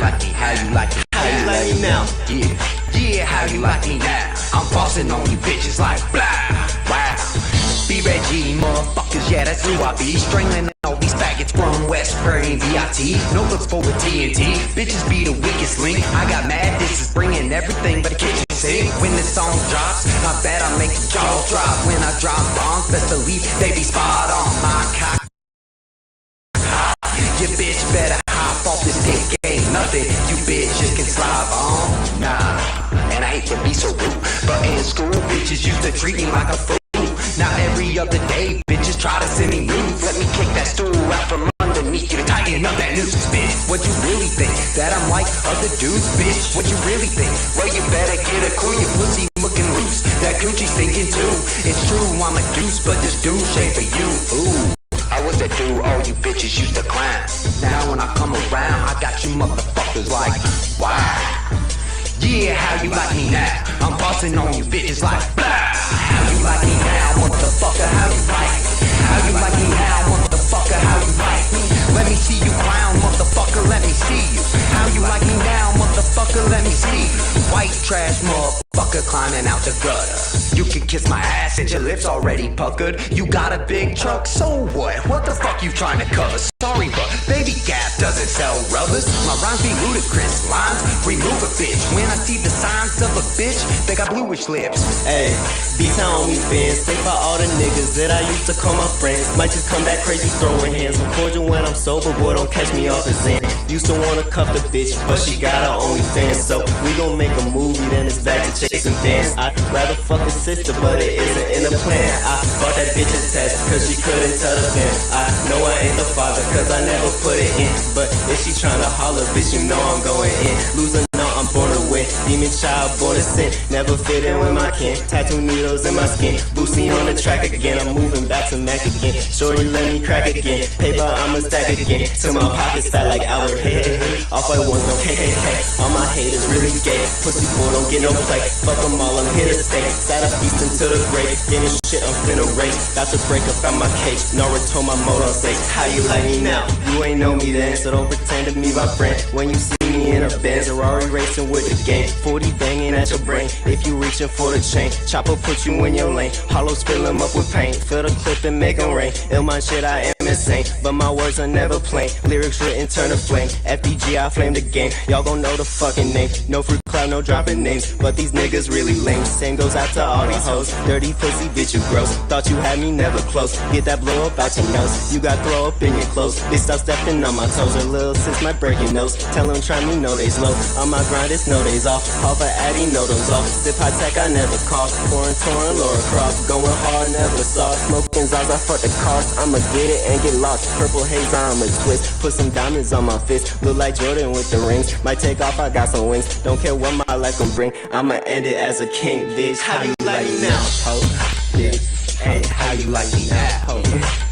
like me? How you like me? How you like me now? Yeah, how you like me now? I'm bossing on you bitches like blah. Wow. B-Reggie, motherfuckers, yeah, that's who I be. Strangling all these faggots from West Prairie VIT. No looks for a TNT. Bitches be the weakest link. I got mad, this is bringing everything but the kitchen sink. When the song drops, I bet I make the jaw drop. When I drop bombs, best believe they be spot on. My cock. Your bitch better hop off this dick, ain't nothing you bitches can slob on. Nah, and I hate to be so rude, but in school, bitches used to treat me like a fool. Now every other day, bitches try to send me nudes. Let me kick that stool out from underneath you to tighten up that noose, bitch. What you really think? That I'm like other dudes, bitch? What you really think? Well, you better get a clue, your pussy looking loose. That coochie stinking too. It's true, I'm a deuce, but this douche ain't for you. Ooh, I was that dude all you bitches used to clown. Now when I come around, I got you motherfuckers like, wow. Yeah, how you like me now? I'm bossing on you bitches like blah. How you like me now, motherfucker? How you like me? How you like me now, motherfucker? How you like me? Let me see you clown, motherfucker. Let me see you. How you like me now, motherfucker? Let me see you. White trash motherfucker climbing out the gutter. You can kiss my ass and your lips already puckered. You got a big truck, so what? What the fuck you trying to cover? Sorry, but Baby Gap doesn't sell rubbers. My rhymes be ludicrous. Lines remove a bitch. When I see the signs of a bitch, they got bluish lips. Hey, these how OnlyFans. Stay for all the niggas that I used to call my friends. Might just come back crazy throwing hands. I'm cordial when I'm sober, boy, don't catch me off the zen. Used to wanna cuff the bitch, but she got her OnlyFans. So we gon' make a movie, then it's back to chase and dance. I'd rather fuck a sister, but it isn't in the plan. I bought that bitch's test, cause she couldn't tell the fan. I know I ain't the father, cause I never put it in. But if she tryna holler, bitch, you know I'm going in. Loser, no, I'm born to win. Demon child, born to sin. Never fit in with my kin. Tattoo needles in my skin. Boosie on the track again. I'm moving back to Mac again. Shorty, let me crack again. Paper, I'ma stack again. Till my pockets fat like Albert. Off white ones, no KKK. All my haters really gay. Pussy boy, don't get no play. Fuck them all, I'm here to stay. Sat up east into the grave. Getting shit, I'm finna race. Got to break up out my cage. Naruto, my moto say, how you like me now? You ain't know me then, so don't pretend to be my friend. When you see me in a Benz, Ferrari racing with the gang. 40 banging at your brain. If you reaching for the chain, chopper put you in your lane. Hollows fill them up with pain. Fill the clip and make them rain. Ill my shit, I am insane. But my words are never plain. Lyrics written turn to flame. FDG, I flame the game. Y'all gon' know the fucking name. No free cloud, no dropping names. But these niggas really lame. Same goes out to all these hoes. Dirty pussy, bitch, you gross. Thought you had me never close. Get that blow up out your nose. You got throw up in your clothes. They stop stepping on my toes. A little sis might break your nose. Tell them try me, no days low. On my grind, it's no days off. Off a Addy, no those off. Sip high tech, I never cough. Pouring, touring, Laura Croft. Going hard, never soft. Smoking Zaza for the cost. I'ma get it and get lost. Purple haze, I'ma twist. Put some diamonds on my fist. Look like Jordan with the rings. Might take off, I got some wings. Don't care what my life gon' bring. I'ma end it as a king, bitch. How you like me now? Ho, bitch. Hey, how you like me now? Ho,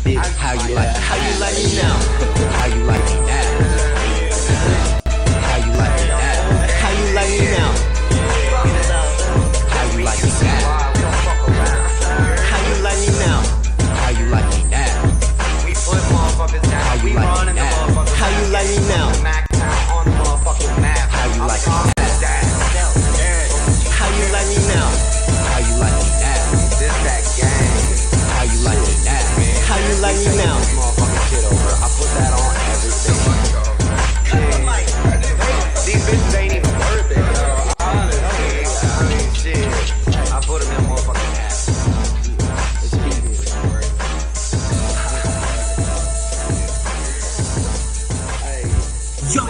bitch. How you like me now? How you like me now? How you like me now? How you like me now? How you like me now? How you like me now? How you like me now? How you like me now? We put motherfuckers down. How you like me now? How you like me now? On the motherfucking map. How you like me now? How you like me now? How you like me now? This that gang. How you like me now? How you like me now? Motherfucking shit over. I put that on everything. These bitches ain't even worth it, yo. Honestly, I mean, shit. I put them in motherfucking ass. It's easy. Yo,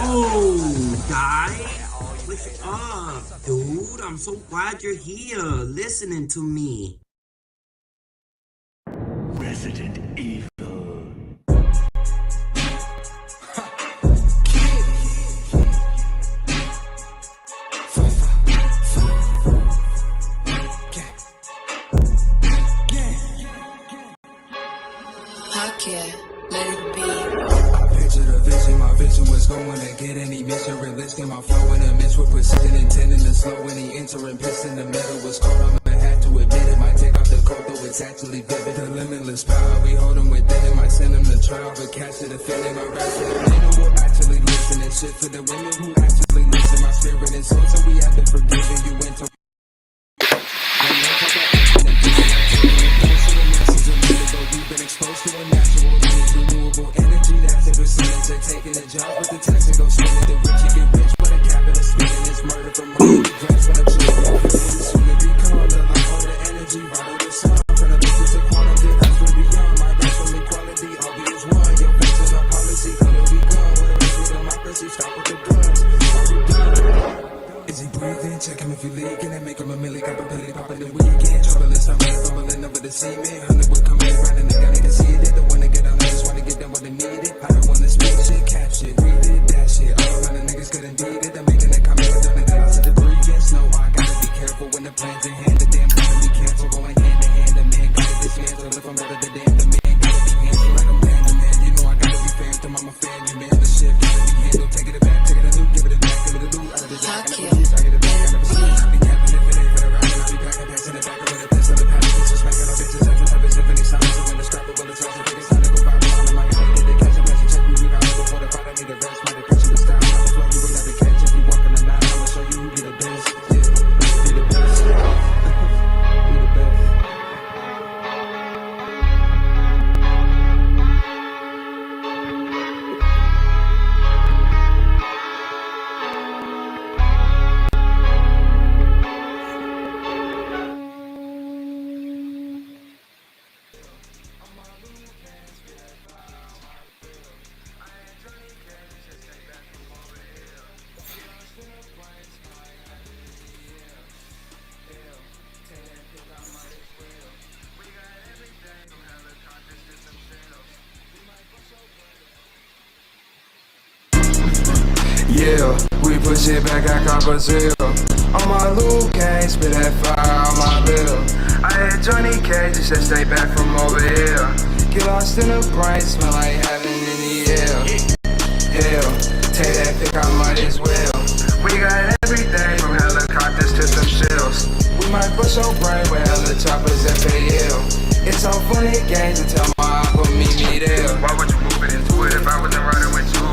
guys, what's up, dude? I'm so glad you're here, listening to me. Resident Evil. Let it be. Picture the vision, my vision was going to get any mission. Realistic, my flow in a mix with precision, intending to slow any entering. Piss in the middle was cold, I'ma have to admit it. Might take off the coat, though it's actually vivid. The limitless power, we hold them within it. Might send them to trial, but catch it, offended. My raps for the men who actually listen and shit for the women who actually taking the job, but the tax ain't gon' spend it. The rich, you get rich, but the capital spending is murder for money. Grants for the children. Soon to be called up, I hold the energy, right on the sun. From the business to quantum, difference will be young. My best from equality, all be as one. Your face is our policy, color be gone. What a basic democracy, stop with the guns. Are we done? Is he breathing? Check him if he leaking and make him a milli, got a belly popping the weekend. Troubleless, I'm fumbling over the cement. Hollywood coming around and they got to see it. They don't wanna get on, they just wanna get done what they needed. I don't wanna speak shit, cap shit, read it, that shit. All around the niggas couldn't beat it. I'm making that comment, but don't get lost of the grievance. No, I gotta be careful when the plans in hand. The damn plan be canceled, going hand to hand. The man gotta dismantle. If I'm better, the damn, the man gotta be handled like I'm man to man. You know I gotta be phantom, I'm a fan. You man, the shit gotta be handled. Take it back, take it a loot, give it a back, give it a loot. Out of the jack, I get it back, I be capping if it ain't for the ride. I'll be back and passing it back over the place of the past. Bitches smacking our bitches, every type of symphony sound. So when the scrap of bullets, I think it's time to go viral. On my head, they catch a message, check me, we got it before the fight. I need a rest, my depression is down. On the floor, you will never catch if you walk in the line. I'ma show you who be the best, yeah, be the best, be the best. Yeah, we push it back, I cop Brazil. On my Luke Kane, spit that fire on my bill. I had Johnny Cage, just said stay back from over here. Get lost in the brain, smell like heaven in the air. Hell, take that pick, I might as well. We got everything from helicopters to some shells. We might push your brain with hella choppers FAL. It's all funny games until my oppa meet me there. Why would you move it into it if I wasn't riding with you?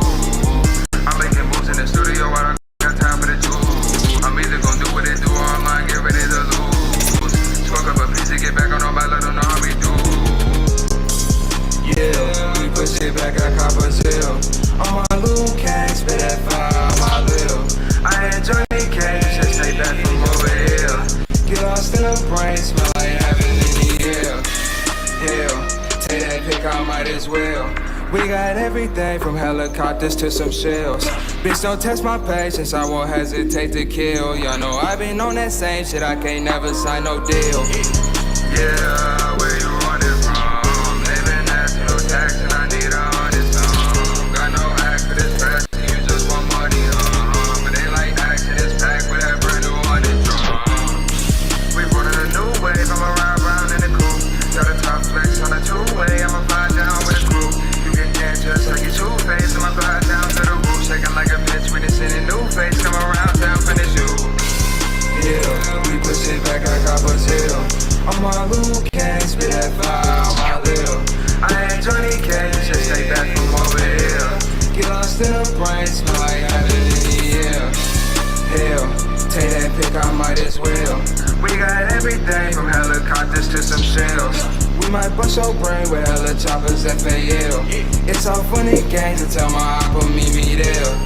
I'm making moves in the studio, I don't got time for the juice. I'm either gonna do what they do or I'm gonna get ready to lose. Smoke up a piece to get back on my let them know how we do. Yeah, we push it back, I cop Brazil. On my Luke Kane, spit that fire on my little. I had Johnny Cage, just stay back from over here. Get lost in the brain, smell like heaven in the air. Hell, take that pick, I might as well. We got everything from helicopters to some shells. Bitch, don't test my patience, I won't hesitate to kill. Y'all know I been on that same shit, I can't never sign no deal. Yeah, where you want it from? Living national tax and I need 100 some. Got no act for this fast, you just want money, but they like action, it's packed with that brand new 100 drum. We running a new wave, I'ma ride round in the coupe. Got a top flex on a two-way, I'ma fly down with a crew. Just like your two-face, I'ma glide down to the roof. Shaking like a bitch when it's in a new face. Come around town, finish you. Yeah, we push it back, I got Brazil. On my Luke Kane, spit that fire on my lil. I had Johnny Cage, just stay back from over here. Get lost in the brain, smell like heaven in the air. Hell, take that pick, I might as well. We got everything from helicopters to some shells. We might bust your brain with hella choppers FAL. It's all funny games until my oppa meet me there.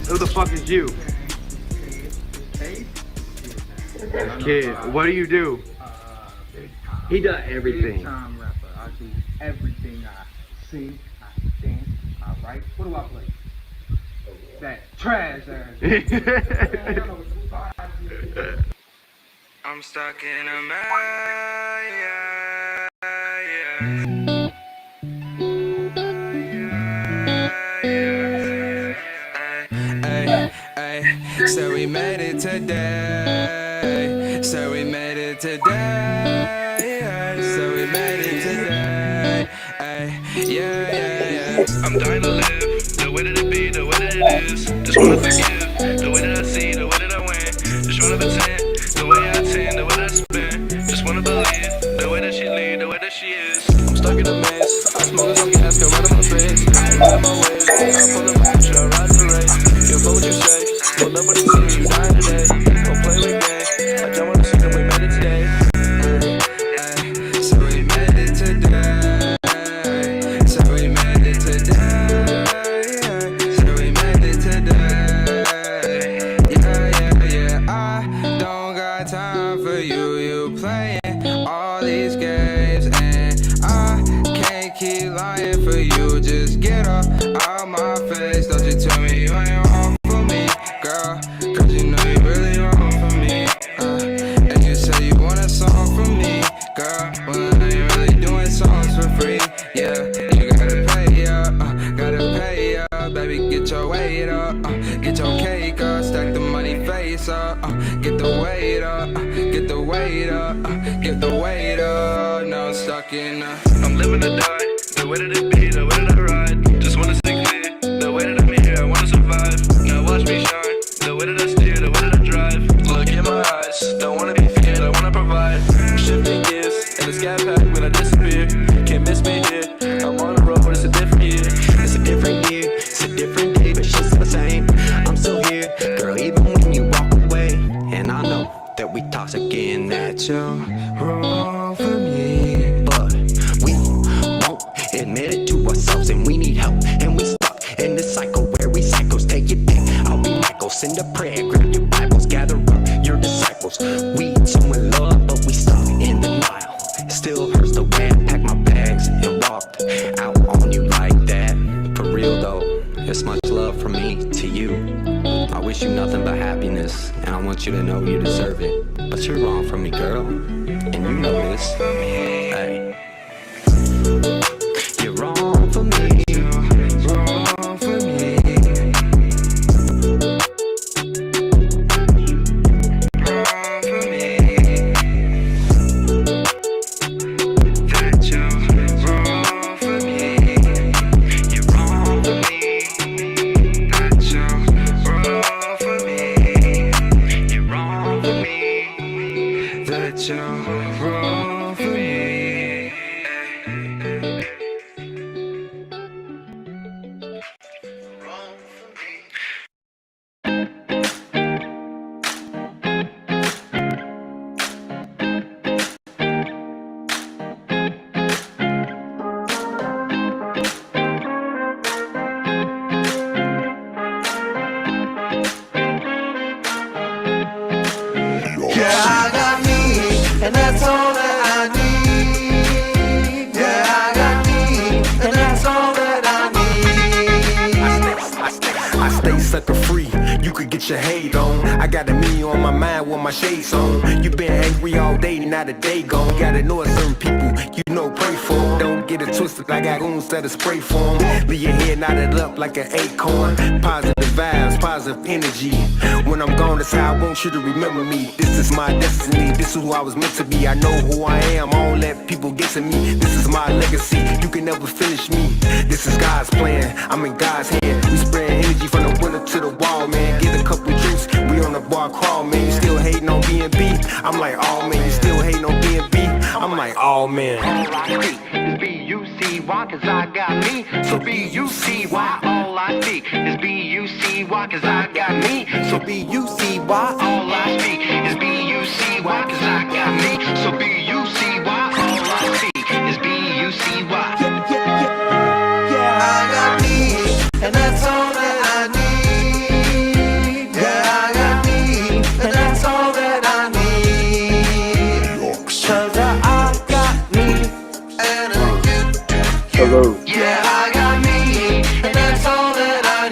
Who the fuck is you? Kid, what do you do? He does everything. Big time rapper. I do everything. I sing, I dance, I write. What do I play? That trash ass. I'm stuck in a So we made it today. So we made it today. So we made it today. Yeah. I'm dying to live, the way that it be, the way that it is. Just wanna forgive, the way that I see, the way that I win. Just wanna pretend, the way I attend, the way that I spin. Just wanna believe, the way that she lead, the way that she is. I'm stuck in a maze, in my ways. I pull up action, I ride the race. Give fuck what you say. Pull up on the scene, you dying today. Don't play with game. I jump on the scene and we made it today. So we made it today. So we made it today. So we made it today. Yeah. I don't got time for you playing all these games, and I can't keep lying for you. Just get off my face. Don't you tell me you ain't wrong for me, girl, 'cause you know you really wrong for me. And you say you want a song from me, girl, well I ain't really doing songs for free. Yeah, you gotta pay up, baby, get your weight up, get your cake up, stack the money face up, get the weight up, get the weight up, get the weight up. Now I'm stuck in I'm living to die, the way that it be, the way that I ride. Just wanna stay clear, the way that I'm here, I wanna survive. Now watch me shine, the way that I steer, the way that I drive. Look in my eyes, don't wanna be feared, I wanna provide. Shifting gears, and the sky pack when I disappear. Can't miss me here, I'm on the road, it's a different year. It's a different year, it's a different day, but shit's the same. I'm still here, girl, even when you walk away. And I know that we toxic in that you're wrong for me, but we won't admit it to ourselves, and we need help. And we stuck in this cycle where we cycles take it back. I'll be Michael, send a prayer, grab your Bibles, gather up your disciples. We so in love, but we stuck in denial. Still hurts the way I packed my bags and walked out on you like that. For real though, it's much love from me to you. I wish you nothing but happiness, and I want you to know you deserve it. But you're wrong for me, girl, and you know this. Hey, you're wrong for me. Wrong for me. And that's all that I need. Yeah, I got me, and that's all that I need. I stay sucker free, you could get your hate on. I got a me on my mind with my shades on. You been angry all day, now the day gone. Gotta know certain people, you know, pray for them. Don't get it twisted, I got goons that'll spray for them. Leave your head knotted up like an acorn. Positive vibes, positive energy. When I'm gone, that's how I want you to remember me. This is my destiny, this is who I was meant to be. I know who I am, I don't let people get to me. This is my legacy, you can never finish me. This is God's plan, I'm in God's hand. We spread energy from the window to the wall, man. Get a couple drinks, we on the bar crawl, man. You still hating on B&B? I'm like, oh man. You still hating on B&B? I'm like, oh man. All I see is B-U-C-Y, cause I got me. So B-U-C-Y, all I see is B-U-C-Y, cause I got me. So B-U-C-Y, all I see is B-U-C-Y, cause I got me. So B-U-C-Y, all I see is B-U-C-Y. Yeah, I got me, and that's all that I need. Yeah, I got me, and that's all that I need. Cause I got me, and Hello. yeah, I got me, and that's all that I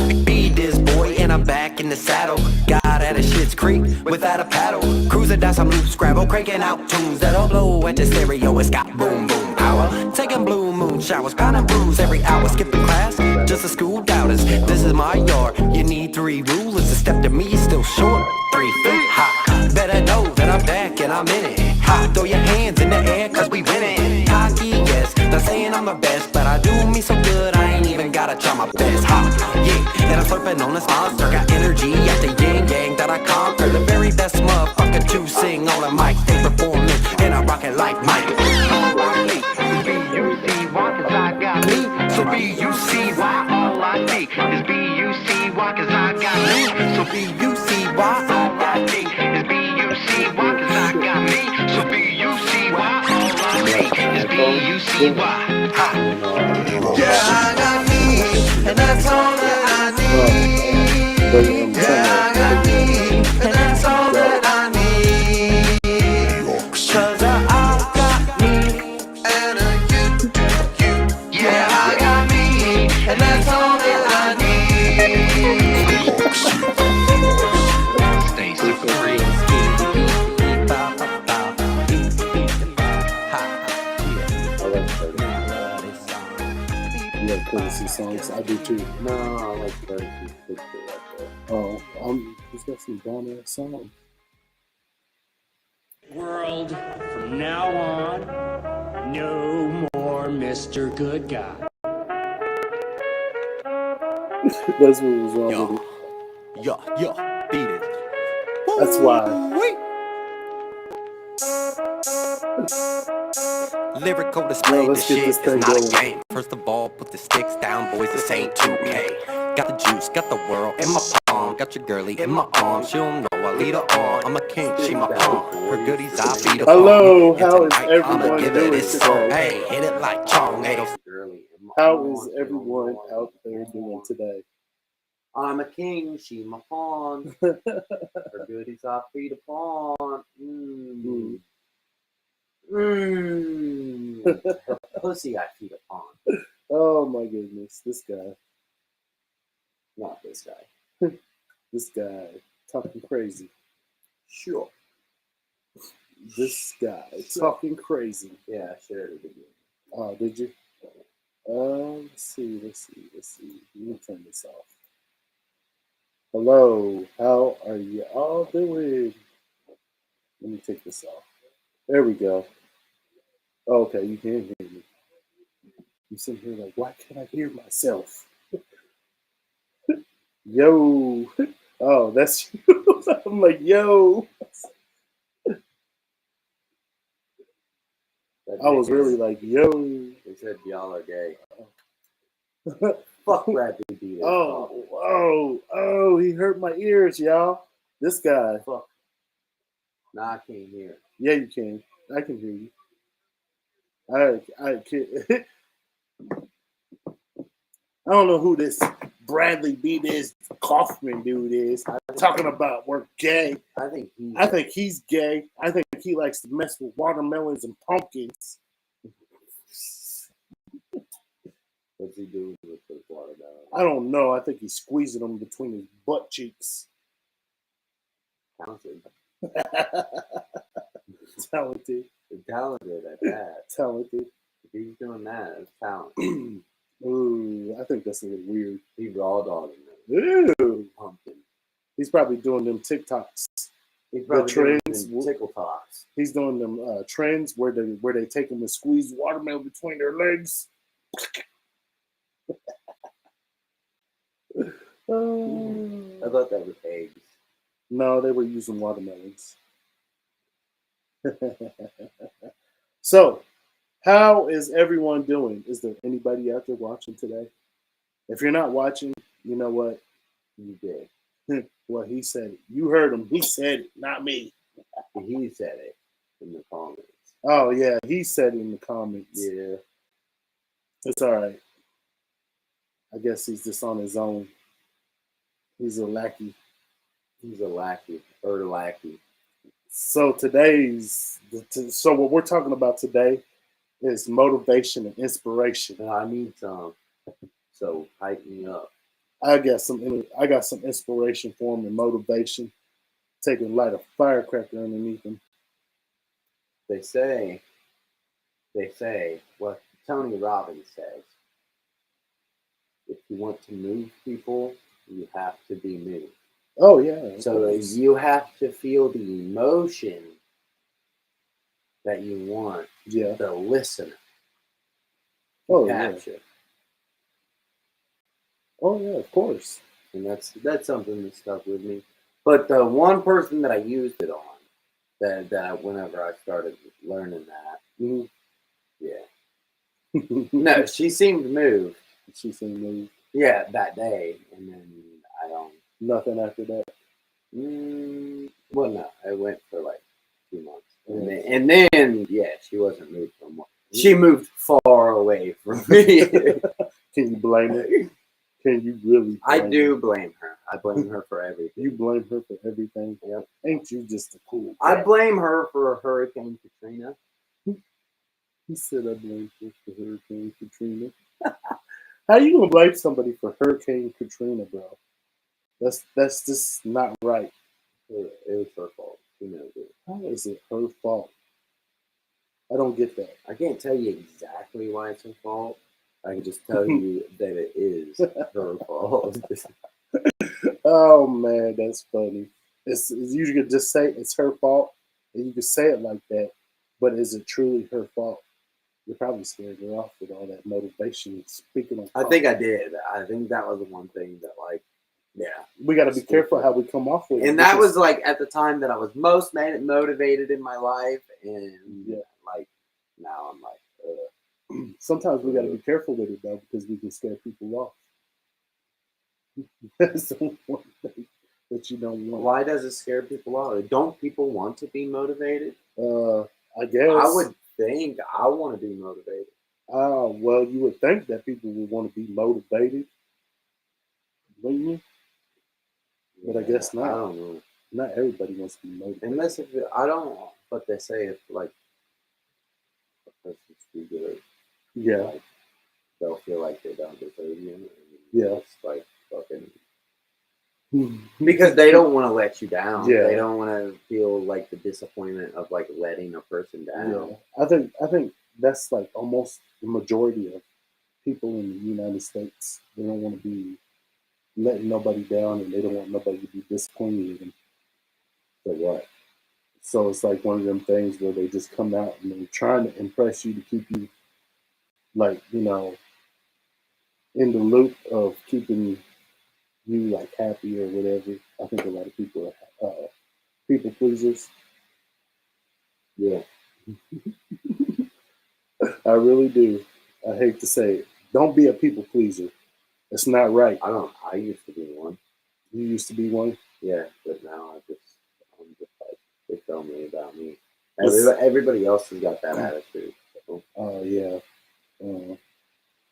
need. Be this boy, and I'm back in the saddle. Got at a Shit's Creek without a paddle. Cruising down some loose Scrabble, cranking out tunes that'll blow at the stereo. It's got boom boom power. Taking blue moon showers, pounding brews every hour. Skipping class, just a school doubters. This is my yard. You need 3 rulers. A step to me is still short. 3 feet high. Better know that I'm back and I'm in it. Hot, throw your hands in the air, cause we winning. Cocky, yes, not saying I'm the best, but I do me so good, I ain't even gotta try my best. Ha, yeah, and I'm slurping on this monster. Got energy at the yin yang that I conquer. The very best motherfucker to sing on a mic. Stay performing, and I rock it like Mike. B-U-C-Y, cause I you see why. Yeah, I got me, and that's all that I need. Yeah, I got me, and that's all that I need. 'Cause I got me, and you. Yeah, I got me, and that's all that I need. Stay super free. You have courtesy songs. I do too. No, I like courtesy. Oh, he's got some bomb ass songs. World, from now on, no more Mr. Good Guy. That's what was wrong with it. Beat it. That's why. Lyrical display, let's this get shit this is thing not a going. game. First of all, put the sticks down, boys, this ain't 2K. Got the juice, got the world in my palm. Got your girlie in my arms, she don't know I lead her on. I'm a king, she my pawn. Her goodies, I feed her. Hello, And how is tonight, I'ma everyone give her doing this song. today? Hey, hit it like Chong. Hey, How is everyone out there doing today? I'm a king, she my pawn. Her goodies I feed upon. Her pussy I feed upon. Oh my goodness, this guy. Not this guy. This guy talking crazy. Sure. This guy talking crazy. Yeah, I shared it again. Oh, did you? Let's see. Let me turn this off. Hello, how are you all doing? Let me take this off. There we go. Okay, you can hear me. You sitting here like, why can't I hear myself? Yo. Oh, that's you. I'm like, yo. I was really like, yo. They said y'all are gay. Fuck Bradley Beal. Oh, he hurt my ears, y'all. This guy. Fuck. Nah, I can't hear. Yeah, you can. I can hear you. I can. I don't know who this Bradley B. this Kaufman dude is. Talking about we're gay. I think he's gay. I think he likes to mess with watermelons and pumpkins. What's he doing with the watermelon? I don't know. I think he's squeezing them between his butt cheeks. Talented. Talented. Talented at that. Talented. If he's doing that, it's talent. Ooh, I think that's a little weird. He raw dogging them. Ooh. Pumpkin. He's probably doing them TikToks. He's probably doing trends. them tickle talks. He's doing them trends where they take them and squeeze watermelon between their legs. I thought that was eggs. No, they were using watermelons. So, how is everyone doing? Is there anybody out there watching today? If you're not watching, you know what? You did. Well, he said it. You heard him. He said it, not me. He said it in the comments. Oh, yeah. He said it in the comments. Yeah. It's all right. I guess he's just on his own. He's a lackey. He's a lackey. Or lackey. So so what we're talking about today is motivation and inspiration. I need some. So hype me up. I got some inspiration for him and motivation. Take a light a firecracker underneath him. They say what Tony Robbins says. If you want to move people, you have to be moved. Oh yeah. So you have to feel the emotion that you want the listener to capture. Yeah. Oh yeah, of course. And that's something that stuck with me. But the one person that I used it on, that whenever I started learning that, no, she seemed moved. She seemed moved. Yeah, that day, and then I don't. Nothing after that. Well, no, I went for like 2 months, and then she wasn't moved no more. She moved far away from me. Can you blame her? Can you really? I blame do her? blame her. I blame her for everything. You blame her for everything. Yep. Ain't you just a cool? I cat? blame her for Hurricane Katrina. He said I blame her for Hurricane Katrina. How you gonna blame somebody for Hurricane Katrina, bro? That's just not right. It was her fault. She knows it. How is it her fault? I don't get that. I can't tell you exactly why it's her fault. I can just tell you that it is her fault. Oh man, that's funny. You could just say it's her fault, and you could say it like that. But is it truly her fault? You're probably scared her off with all that motivation. Speaking of, I think I did. I think that was the one thing that, like, yeah. we got to be careful how we come off with it. And that because- was like at the time that I was most motivated in my life, and like now I'm like, sometimes we got to be careful with it though, because we can scare people off. That's the one thing that you don't want. why does it scare people off? Don't people want to be motivated? I guess I would think I want to be motivated. Well, you would think that people would want to be motivated, wouldn't you? But I guess not. I don't know. Not everybody wants to be motivated. Unless if I don't, but they say if like a person's too good, Yeah. like, they'll feel like they don't deserve you. And Yeah. it's like fucking because they don't want to let you down. Yeah. They don't want to feel like the disappointment of like letting a person down. Yeah. I think that's like almost the majority of people in the United States. They don't want to be letting nobody down, and they don't want nobody to be disappointed in them. So what? So it's like one of them things where they just come out and they're trying to impress you to keep you, like, you know, in the loop of keeping you like happy or whatever. I think a lot of people are people pleasers. Yeah. I really do. I hate to say it. Don't be a people pleaser. It's not right. I used to be one. You used to be one? Yeah, but now I'm just like, they tell me about me. It's- Everybody else has got that attitude. So. Yeah.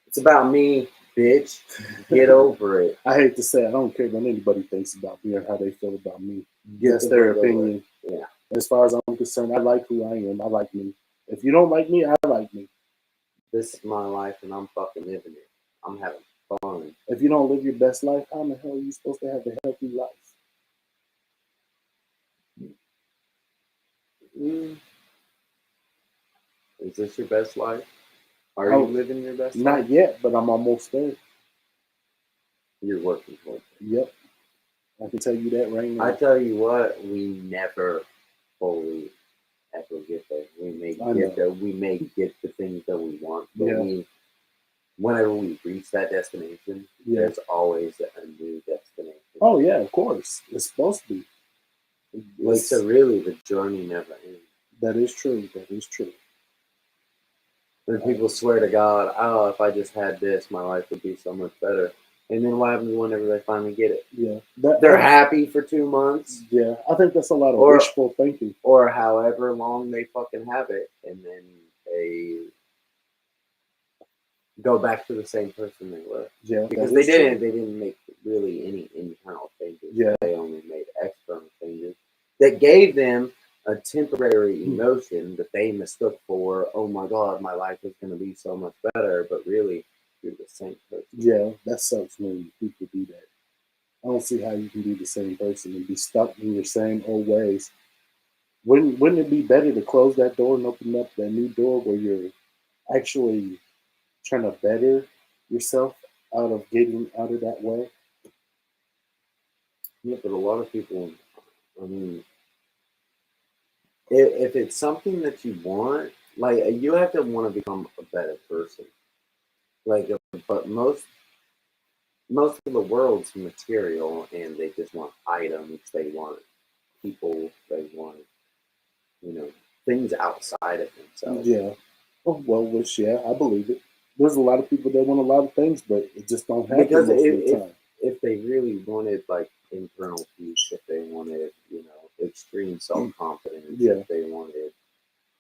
It's about me, bitch. Get over it. I hate to say it, I don't care what anybody thinks about me or how they feel about me. Get That's the their fuck over opinion. it. Yeah. As far as I'm concerned, I like who I am. I like me. If you don't like me, I like me. This is my life and I'm fucking living it. I'm having fun. If you don't live your best life, how in the hell are you supposed to have a healthy life? Is this your best life? Are you living your best life? Not yet, but I'm almost there. You're working towards it. Yep. I can tell you that right now. I tell you what, we never fully ever get there. We may I know. get there. We may get the things that we want, but Yeah. whenever we reach that destination, Yeah. there's always a new destination. Oh yeah, of course. It's supposed to be. Like, so really, the journey never ends. That is true. That is true. When people swear to God, oh, if I just had this, my life would be so much better. And then what happens whenever they finally get it? Yeah. They're happy for 2 months. Yeah. I think that's a lot of Or- wishful thinking. Or however long they fucking have it, and then they go back to the same person they were. Yeah. Because that is they true. didn't make really any internal changes. Yeah. They only made external changes that gave them a temporary emotion that they mistook for, oh my God, my life is going to be so much better. But really, you're the same person. Yeah, that sucks when people do that. I don't see how you can be the same person and be stuck in your same old ways. Wouldn't it be better to close that door and open up that new door where you're actually trying to better yourself out of getting out of that way? Yeah, but a lot of people, I mean, if it's something that you want, like, you have to want to become a better person. Like, but most of the world's material, and they just want items, they want people, they want, things outside of themselves. Yeah. Oh, well, which, yeah, I believe it. There's a lot of people that want a lot of things, but it just don't happen Because most of the time. if they really wanted, like, internal peace, if they wanted, extreme self-confidence, Yeah. if they wanted,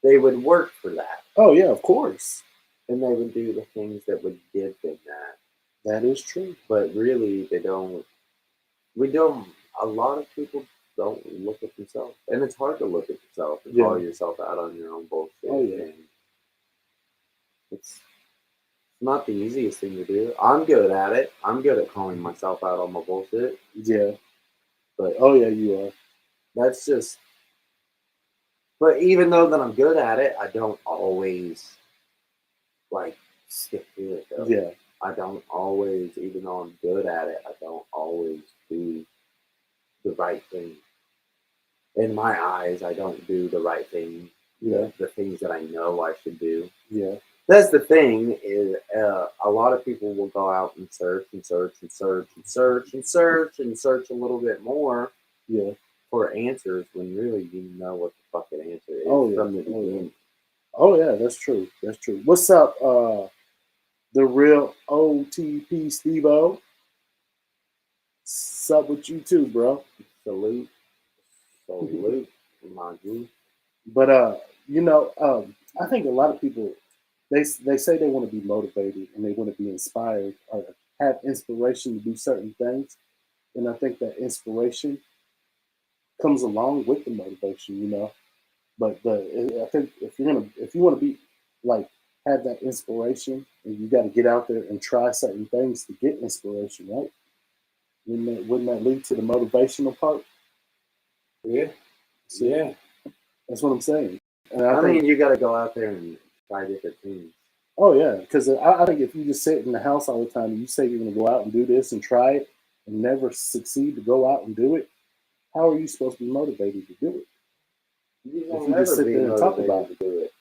they would work for that. Oh yeah, of course. And they would do the things that would give them that. That is true. But really, they don't. We don't. A lot of people don't look at themselves, and it's hard to look at yourself and call yourself out on your own bullshit. Oh yeah. And it's not the easiest thing to do. I'm good at it. I'm good at calling myself out on my bullshit. Yeah. But oh yeah, you are. That's just. But even though that I'm good at it, I don't always like stick to it though. Yeah. I don't always, even though I'm good at it, I don't always do the right thing. In my eyes, I don't do the right thing. Yeah. The things that I know I should do. Yeah. That's the thing is a lot of people will go out and search and search and search and search and search and search a little bit more. Yeah. For answers when really you know what the fucking answer is from the beginning. Oh yeah, that's true. That's true. What's up, the real OTP Steve-O? What's up with you too, bro? Salute, my G. But you know, I think a lot of people they say they want to be motivated and they want to be inspired or have inspiration to do certain things, and I think that inspiration comes along with the motivation, you know. But I think if you want to be like have that inspiration, and you got to get out there and try certain things to get inspiration, right? Wouldn't that lead to the motivational part? Yeah. So, yeah. That's what I'm saying. And I think, mean, you got to go out there and try different things. Oh yeah, because I think if you just sit in the house all the time and you say you're going to go out and do this and try it and never succeed to go out and do it, how are you supposed to be motivated to do it? If you just sit there and talk about it. Do it.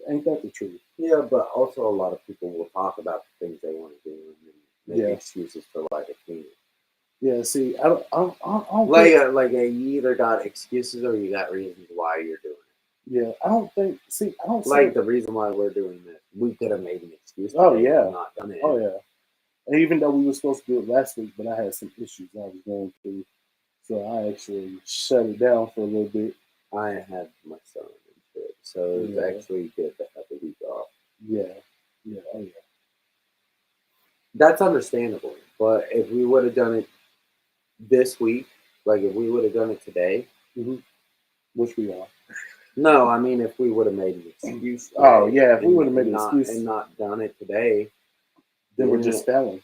Ain't that the truth? Yeah, but also a lot of people will talk about the things they want to do and make excuses for why they can't. Yeah, see, I don't like you either got excuses or you got reasons why you're doing it. Yeah, I don't like the reason why we're doing this. We could have made an excuse. Oh yeah, not done it. Oh yeah. And even though we were supposed to do it last week, but I had some issues I was going through, so I actually shut it down for a little bit. I had my son and shit, so it was actually good to have the week off. Yeah, oh yeah. That's understandable, but if we would have done it this week, like if we would have done it today, which we are. No, I mean if we would have made an excuse. Oh yeah, if we would have made an excuse and not done it today, then we're just failing.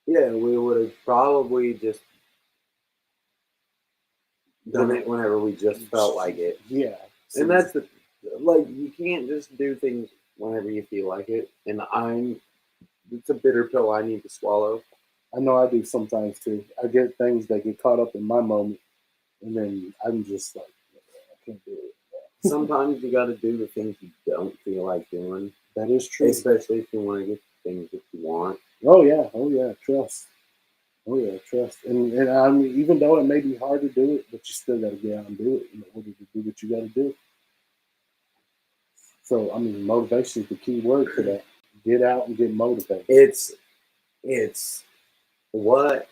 Yeah, we would have probably just done it whenever we just felt like it. Yeah, and that's you can't just do things whenever you feel like it. And it's a bitter pill I need to swallow. I know I do sometimes too. I get things that get caught up in my moment, and then I'm just like, I can't do it. Sometimes you got to do the things you don't feel like doing. That is true. Especially if you want to get the things that you want. Oh yeah, trust. Oh yeah, trust. And I mean, even though it may be hard to do it, but you still got to get out and do it in order to do what you got to do. So I mean, motivation is the key word to that. Get out and get motivated. It's what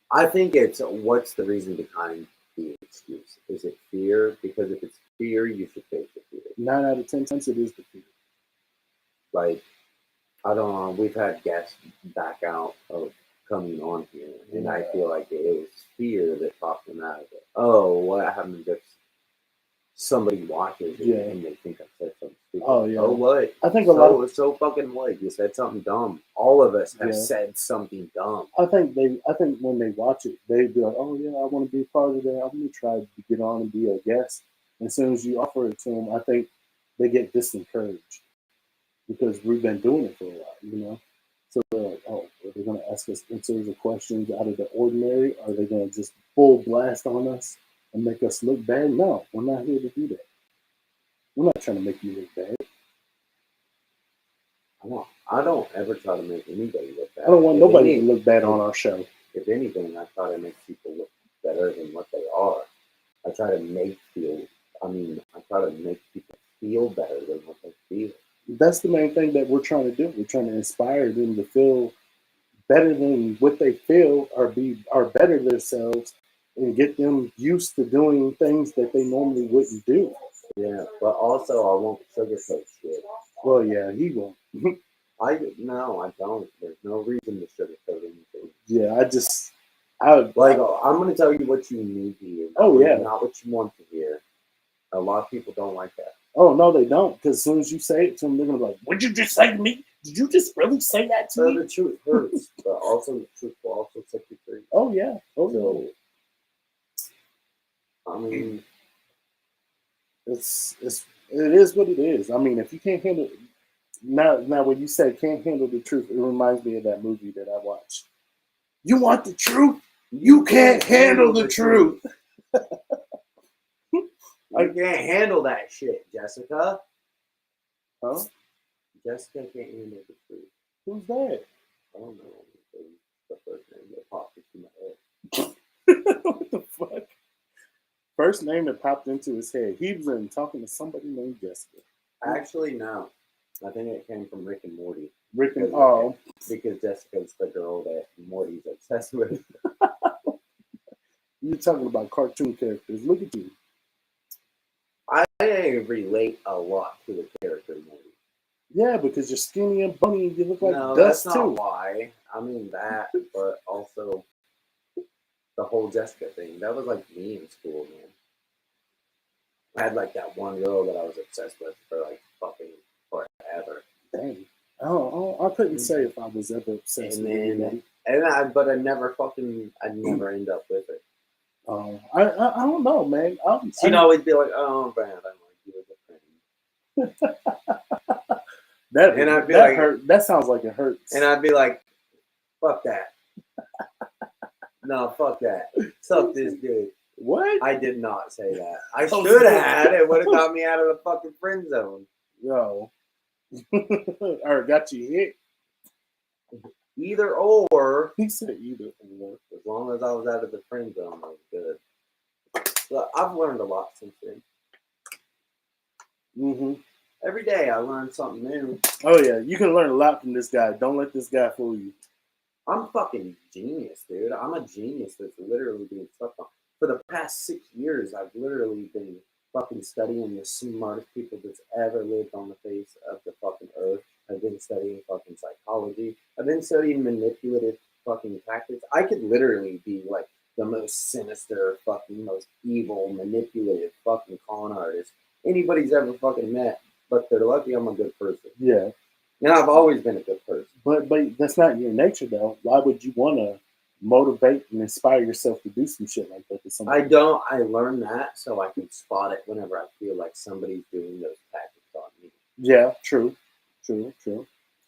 I think it's what's the reason behind the excuse? Is it fear? Because if it's fear, you should face the fear. 9 out of 10 times it is the fear. Like, I don't know, we've had guests back out of coming on here, and I feel like it was fear that talked them out of it. Oh, what happens if somebody watches it and they think I said something stupid? Oh yeah. Oh what? I think so fucking what? You said something dumb. All of us have said something dumb. I think when they watch it, they'd be like, oh yeah, I want to be a part of that. I'm gonna try to get on and be a guest. And as soon as you offer it to them, I think they get disencouraged because we've been doing it for a while, you know. So they're like, oh, are they gonna ask us answers or questions out of the ordinary? Are they gonna just full blast on us and make us look bad? No, we're not here to do that. We're not trying to make you look bad. I don't ever try to make anybody look bad. I don't want nobody to look bad on our show. If anything, I try to make people look better than what they are. I try to make people feel better than what they feel. That's the main thing that we're trying to do. We're trying to inspire them to feel better than what they feel or better themselves and get them used to doing things that they normally wouldn't do. Yeah, but also I won't sugarcoat shit. Well, yeah, he won't. No, I don't. There's no reason to sugarcoat anything. Yeah, I would Like, I'm gonna tell you what you need to hear. Oh, yeah. Not what you want to hear. A lot of people don't like that. Oh no, they don't. Because as soon as you say it to them, they're gonna be like, "What'd you just say to me? Did you just really say that to So me?" the truth hurts, but also the truth will also set you free. Oh yeah. Oh So, I mean, it is what it is. I mean, if you can't handle now when you say can't handle the truth, it reminds me of that movie that I watched. You want the truth? You can't handle the truth. I can't handle that shit, Jessica. Huh? Jessica can't handle the truth. Who's that? I don't know. It's the first name that popped into my head. What the fuck? First name that popped into his head. He was talking to somebody named Jessica. Actually, no. I think it came from Rick and Morty. Rick and because Jessica's the girl that Morty's obsessed with. You're talking about cartoon characters. Look at you. I relate a lot to the character Morty. Yeah, because you're skinny and bunny and you look like No, dust that's not too. why. I mean that, but also the whole Jessica thing. That was like me in school, man. I had like that one girl that I was obsessed with for like fucking forever. Dang. I couldn't say if I was ever obsessed with anybody. But I never end up with it. I don't know, man. She'd always be like, "Oh, man, I'm like you as a friend." I'd be that like, hurt. That sounds like it hurts. And I'd be like, "Fuck that." No, fuck that. Suck this dude. What? I did not say that. I should have. It would have got me out of the fucking friend zone. Yo. Or got you hit. Either or. He said either or. As long as I was out of the friend zone, I was good. So I've learned a lot since then. Mm-hmm. Every day I learn something new. Oh yeah, you can learn a lot from this guy. Don't let this guy fool you. I'm fucking genius, dude. I'm a genius that's literally being stuck on. For the past 6 years, I've literally been fucking studying the smartest people that's ever lived on the face of the fucking earth. I've been studying fucking psychology. I've been studying manipulative fucking tactics. I could literally be like the most sinister, fucking most evil, manipulative fucking con artist anybody's ever fucking met. But they're lucky I'm a good person. Yeah. And I've always been a good person. But that's not your nature though. Why would you want to motivate and inspire yourself to do some shit like that to somebody? I don't. I learned that so I can spot it whenever I feel like somebody's doing those tactics on me. Yeah, true.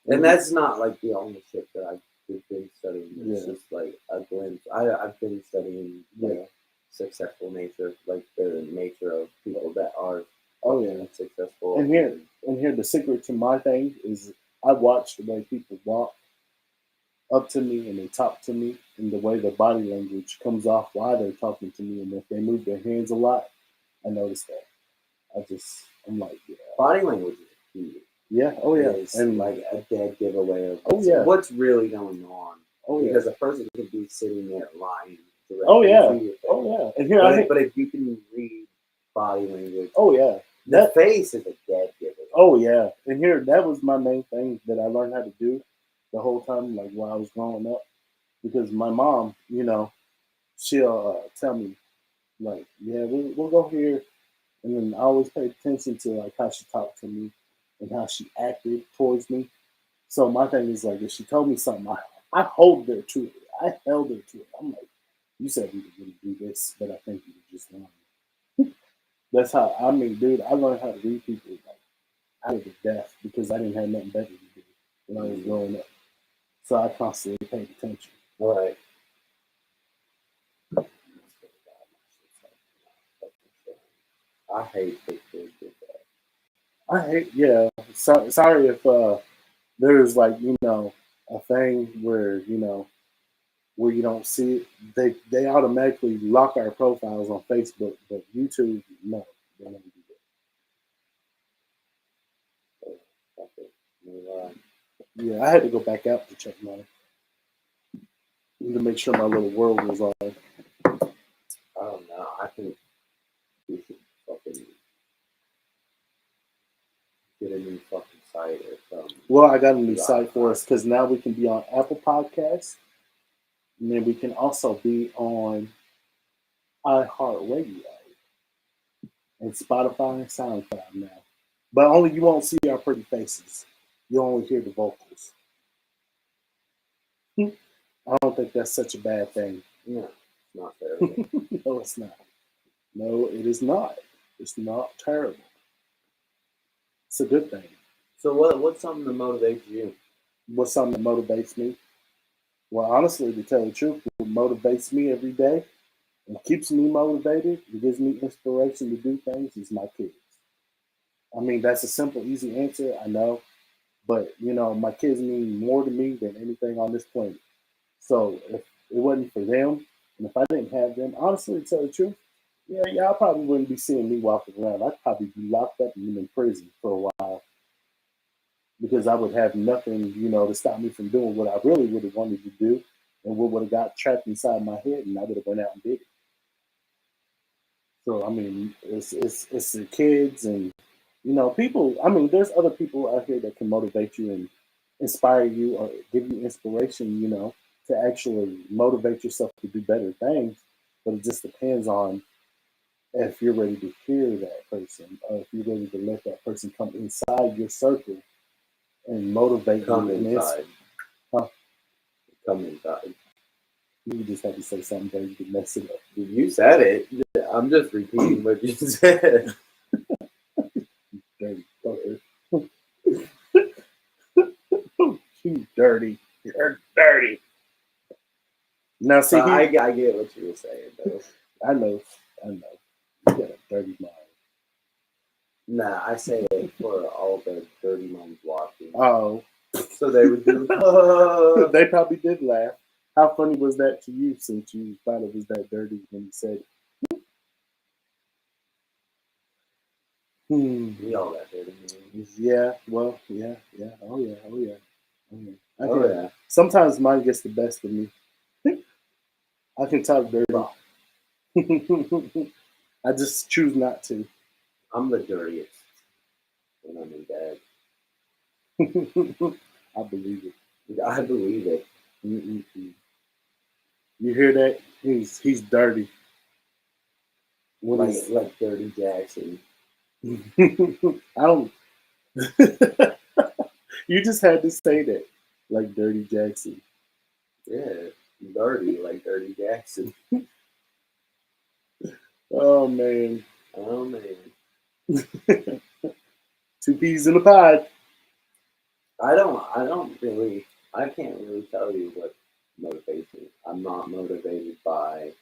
And that's not like the only shit that I've been studying. It's Yeah. just like a glimpse. I've been studying like successful nature, like the nature of people that are successful. And here the secret to my thing is I watch the way people walk up to me and they talk to me and the way their body language comes off while they're talking to me, and if they move their hands a lot, I notice that. I'm like, yeah. Body language is key. Yeah, oh yeah. It's And like a dead giveaway of what's really going on. Oh yeah. Because a person could be sitting there lying directly Oh yeah. to your face. Oh yeah. And here but if you can read body language, oh yeah. The face is a dead giveaway. Oh yeah. And here that was my main thing that I learned how to do the whole time, like while I was growing up. Because my mom, she'll tell me, like, yeah, we'll go here. And then I always paid attention to like how she talked to me and how she acted towards me. So my thing is like, if she told me something, I hold her to it. I held her to it. I'm like, you said we could really do this, but I think you were just lying. That's how, dude, I learned how to read people like out of the death because I didn't have nothing better to do when I was growing up. So I constantly paid attention. All right. I hate people do that. Sorry if there's like, a thing where, where you don't see it. They automatically lock our profiles on Facebook, but YouTube, no, they never do that. Yeah, I had to go back out to check mine to make sure my little world was all right. I don't know. I think we should fucking a new fucking site or something. Well, I got a new site for us because now we can be on Apple Podcasts, and then we can also be on iHeartRadio and Spotify and SoundCloud now. But only you won't see our pretty faces. You only hear the vocals. I don't think that's such a bad thing. No, it's not terrible. No, it's not. No, it is not. It's not terrible. It's a good thing. So what's something that motivates you? What's something that motivates me? Well, honestly, to tell the truth, what motivates me every day and keeps me motivated and gives me inspiration to do things is my kids. I mean, that's a simple, easy answer, I know. But, you know, my kids mean more to me than anything on this planet. So if it wasn't for them, and if I didn't have them, honestly, to tell the truth, yeah, y'all probably wouldn't be seeing me walking around. I'd probably be locked up and in prison for a while because I would have nothing, you know, to stop me from doing what I really would have wanted to do and what would have got trapped inside my head, and I would have went out and did it. So, I mean, it's the kids and, you know, people. I mean, there's other people out here that can motivate you and inspire you or give you inspiration, you know, to actually motivate yourself to do better things. But it just depends on if you're ready to hear that person or if you're ready to let that person come inside your circle and motivate Come you. inside. Huh? Come inside. You just have to say something that you can mess it up. You said it. I'm just repeating what you said. Dirty fucker. You dirty. You're dirty. Now, see, I get what you were saying, though. I know. You got a dirty mind. Nah, I say it for all the dirty minds watching. Oh. So they would do. They probably did laugh. How funny was that to you since you thought it was that dirty when you said it? We all got dirty minds. Yeah, well, yeah. Oh, yeah. Oh, yeah. Sometimes mine gets the best of me. I can talk dirty. I just choose not to. I'm the dirtiest when I'm in bed. I believe it. I believe it. You hear that? He's dirty. Like Dirty Jackson. I don't. You just had to say that, like Dirty Jackson. Yeah, dirty like Dirty Jackson. Oh man. Oh man. 2 peas in a pod. I can't really tell you what motivates me. I'm not motivated by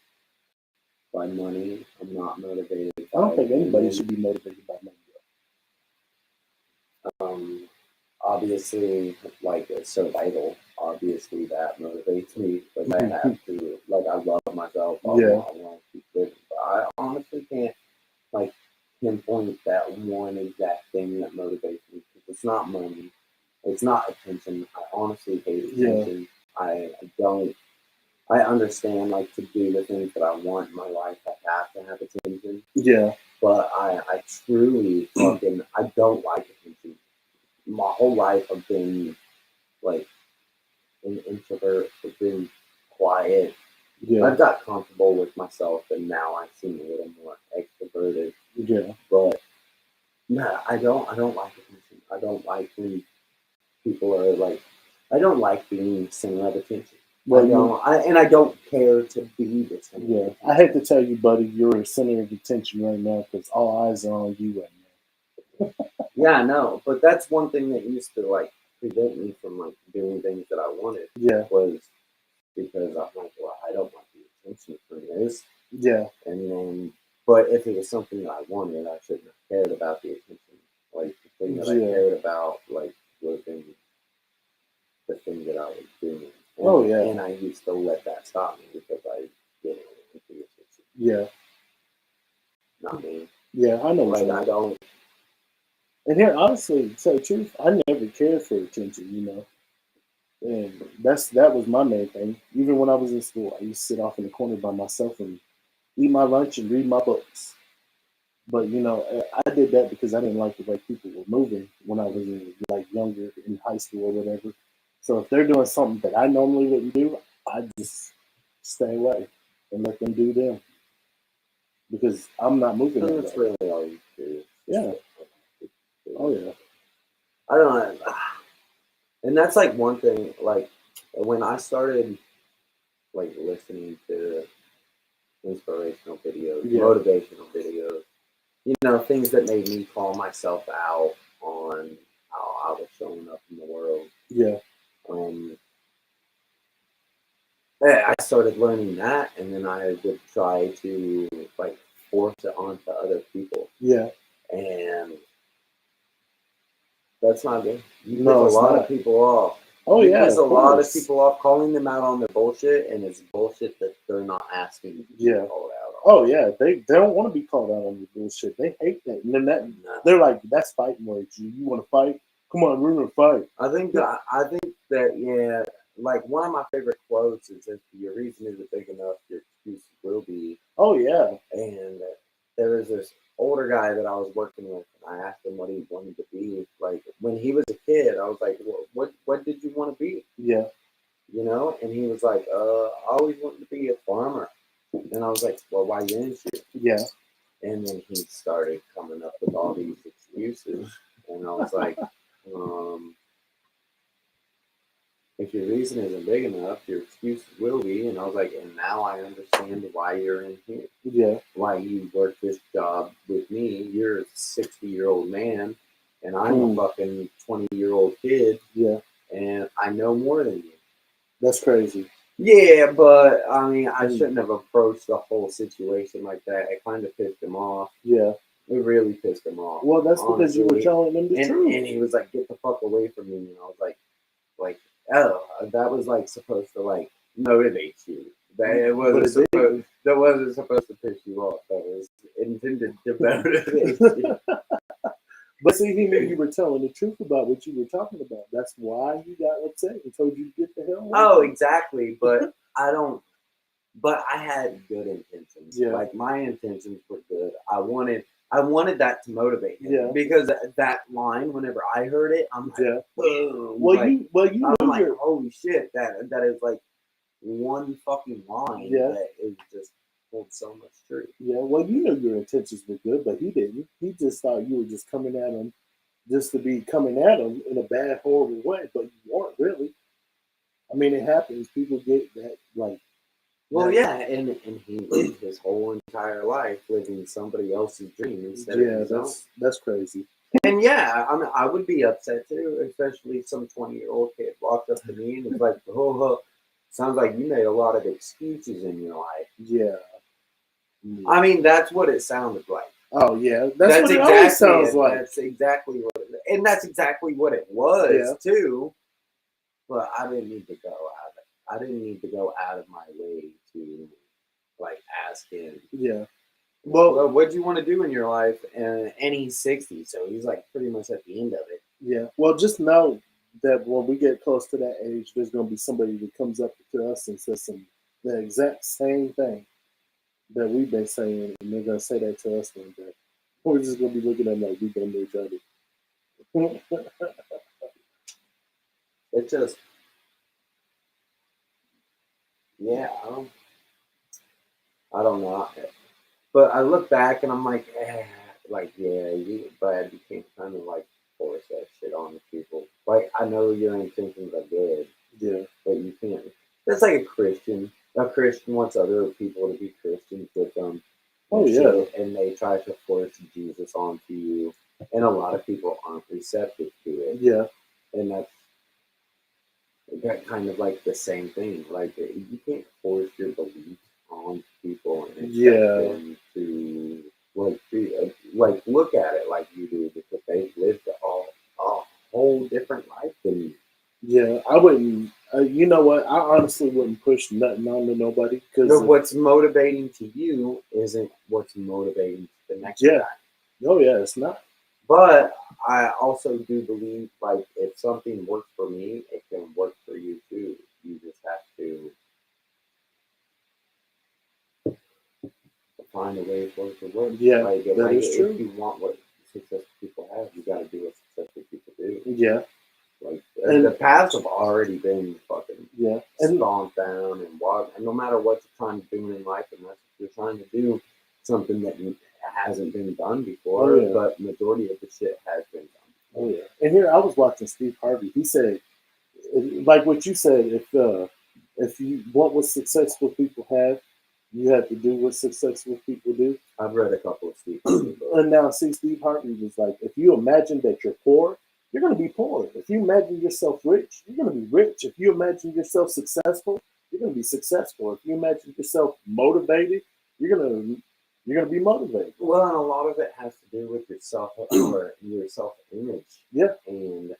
money. I'm not motivated by I don't think anybody should be motivated by money. Obviously, like survival. Obviously, that motivates me. Like I have to. Like I love myself. I want to keep living. But I honestly can't like pinpoint that one exact thing that motivates me. It's not money. It's not attention. I honestly hate attention. I don't. I understand like to do the things that I want in my life. I have to have attention. Yeah. But I truly fucking I don't like attention. My whole life I've been like an introvert. I've been quiet. Yeah. I've got comfortable with myself, and now I seem a little more extroverted. Yeah. But no, I don't like attention. I don't like when people are like. I don't like being the center of attention. Well, I don't care to be the center. Yeah. I hate to tell you, buddy, you're a center of attention right now because all eyes are on you right now. Yeah, I know, but that's one thing that used to like prevent me from like doing things that I wanted. Yeah. Was because I'm like, well, I don't want the attention from this. Yeah. And then, but if it was something that I wanted, I shouldn't have cared about the attention. Like the thing that I cared about, like would have been the thing that I was doing. And, and I used to let that stop me because I didn't want the attention. Yeah. Not me. Yeah, I know. Like I don't. And here, honestly, to tell the truth, I never cared for attention, you know. And that was my main thing. Even when I was in school, I used to sit off in the corner by myself and eat my lunch and read my books. But you know, I did that because I didn't like the way people were moving when I was like younger in high school or whatever. So if they're doing something that I normally wouldn't do, I just stay away and let them do them because I'm not moving So that that's way. really all you do. Yeah. Oh yeah. I don't know. And that's like one thing, like when I started like listening to inspirational videos, Yeah. motivational videos, you know, things that made me call myself out on how I was showing up in the world. Yeah. Yeah, I started learning that, and then I would try to like force it onto other people, Yeah. and that's not good. You piss No, a it's lot not. of people off. Oh You yeah, piss of a lot of course. people off, calling them out on their bullshit, and it's bullshit that they're not asking to be Yeah. called out on. Oh yeah, they don't want to be called out on your bullshit. They hate that. And then they're like, that's fighting words. You want to fight? Come on, we're gonna fight. I think that yeah, like one of my favorite quotes is, "If your reason isn't big enough, your excuse will be." Oh yeah. And there was this older guy that I was working with, and I asked him what he wanted to be. Like when he was a kid, I was like, "What did you want to be?" Yeah. You know, and he was like, "I always wanted to be a farmer." And I was like, "Well, why didn't you?" Yeah. And then he started coming up with all these excuses, and I was like, if your reason isn't big enough, your excuse will be. And I was like, and now I understand why you're in here. Yeah. Why you work this job with me. You're a 60-year-old man, and I'm a fucking 20-year-old kid. Yeah. And I know more than you. That's crazy. Yeah, but I mean, I shouldn't have approached the whole situation like that. It kind of pissed him off. Yeah. It really pissed him off. Well, that's because you were honestly. telling them the truth. And he was like, "Get the fuck away from me." And I was like, oh, that was like supposed to like motivate you. That wasn't supposed to piss you off. That was intended to motivate you. But see, he knew you were telling the truth about what you were talking about. That's why he got upset and told you to get the hell away. Oh, exactly. But But I had good intentions. Yeah. Like my intentions were good. I wanted that to motivate him. Yeah. Because that line, whenever I heard it, I'm like, Yeah. boom. Well, like, you I'm knew like, holy shit, that is like one fucking line that is just holds so much truth. Yeah, well, you know your intentions were good, but he didn't. He just thought you were just coming at him just to be coming at him in a bad, horrible way, but you weren't really. I mean, it happens. People get that, like. Well, yeah, and he lived his whole entire life living somebody else's dream instead of his own. That's crazy. And yeah, I mean, I would be upset too, especially some 20-year-old kid walked up to me and was like, "Oh, sounds like you made a lot of excuses in your life." Yeah. I mean, that's what it sounded like. Oh yeah, that's what it always sounds like. That's exactly what it, and that's exactly what it was too. But I didn't need to go out. I didn't need to go out of my way to like ask him. Yeah. Well, what do you want to do in your life? And he's 60, so he's like pretty much at the end of it. Yeah. Well, just know that when we get close to that age, there's going to be somebody that comes up to us and says the exact same thing that we've been saying, and they're going to say that to us one day. We're just going to be looking at them like we've been to each other. It just, yeah, I don't know. But I look back and I'm like, Brad, you can't kind of like force that shit on people. Like, I know your intentions are good. Yeah. But you can't. That's like a Christian. A Christian wants other people to be Christians with them. Oh, yeah. And they try to force Jesus onto you. And a lot of people aren't receptive to it. Yeah. And that's kind of like the same thing. Like, you can't force your beliefs on people and expect them to like look at it like you do because they've lived a whole different life than you. Yeah, I wouldn't. You know what? I honestly wouldn't push nothing onto nobody because what's motivating to you isn't what's motivating to the next guy. Oh yeah, it's not. But I also do believe like if something works for me, it can work for you too. You just have to find find a way for it to work. Yeah, like that is if true. you want what successful people have, you got to do what successful people do. Yeah, Like And- the paths have already been fucking yeah, and stomped down and walked. And no matter what you're trying to do in life, unless you're trying to do something that hasn't been done before, Oh, yeah. but majority of the shit has been done. oh yeah. And here I was watching Steve Harvey. He said, like what you said, if you want what successful people have, you have to do what successful people do. I've read a couple of Steve Harvey books. And now, see, Steve Harvey was like, if you imagine that you're poor, you're going to be poor. If you imagine yourself rich, you're going to be rich. If you imagine yourself successful, you're going to be successful. If you imagine yourself motivated, you're going to be motivated. Well, and a lot of it has to do with yourself or your self-image. Yeah. And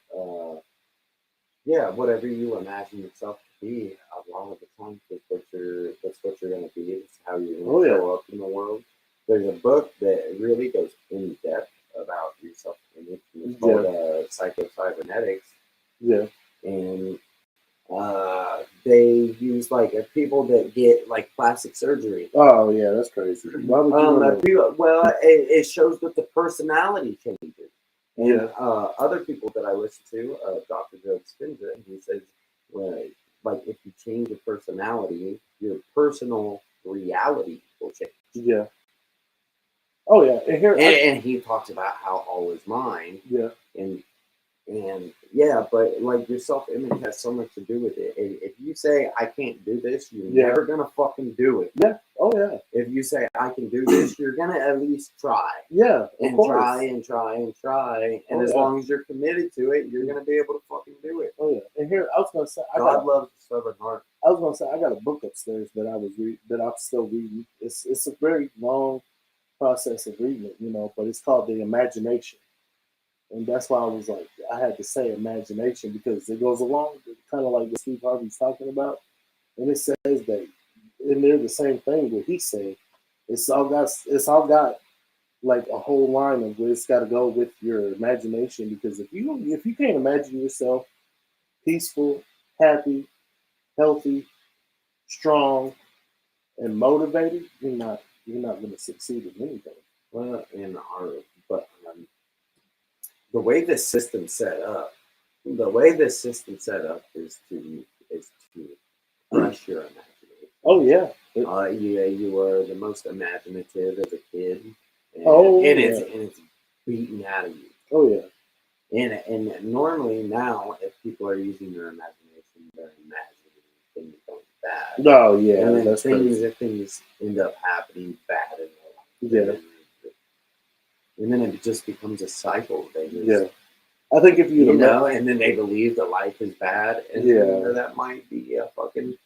yeah, whatever you imagine yourself to be, a lot of the time that's what you're going to be. It's how you're going to show up in the world. There's a book that really goes in depth about your self-image. It's called Psycho-Cybernetics. Yeah. And they use like people that get like plastic surgery. Oh, yeah, that's crazy. Why would you want to? Well, it shows that the personality changes. And Yeah. other people that I listen to, Dr. Joe Dispenza, he says, well, like if you change your personality, your personal reality will change. Yeah. Oh, yeah. And here, And he talks about how all is mind. yeah. And yeah, but like your self-image has so much to do with it. If you say I can't do this, you're Yeah. never gonna fucking do it. Yeah. Oh, yeah. If you say I can do this, you're gonna at least try Yeah. Of and course. try and try and try. And Oh, as yeah. long as you're committed to it, you're gonna be able to fucking do it. Oh, yeah. And here, I was going to say, God loves a stubborn heart. I was gonna say I got a book upstairs that that I'm still reading. It's a very long process of reading it, but it's called The Imagination, and that's why I was like I had to say imagination because it goes along kind of like what Steve Harvey's talking about, and it says that, and they're the same thing. What he said, it's all got like a whole line of where it's got to go with your imagination because if you can't imagine yourself peaceful, happy, healthy, strong, and motivated, you're not going to succeed in anything. Well, the way this system's set up is to crush your imagination. Oh yeah. You were the most imaginative as a kid, and, it's beaten out of you. Oh yeah. And normally now, if people are using their imagination, they're imagining things going bad. No, yeah, and then that's crazy. things end up happening bad in their life. Yeah. And then it just becomes a cycle. They just, Yeah. I think if you and then they believe that life is bad, and Yeah. that might be a fucking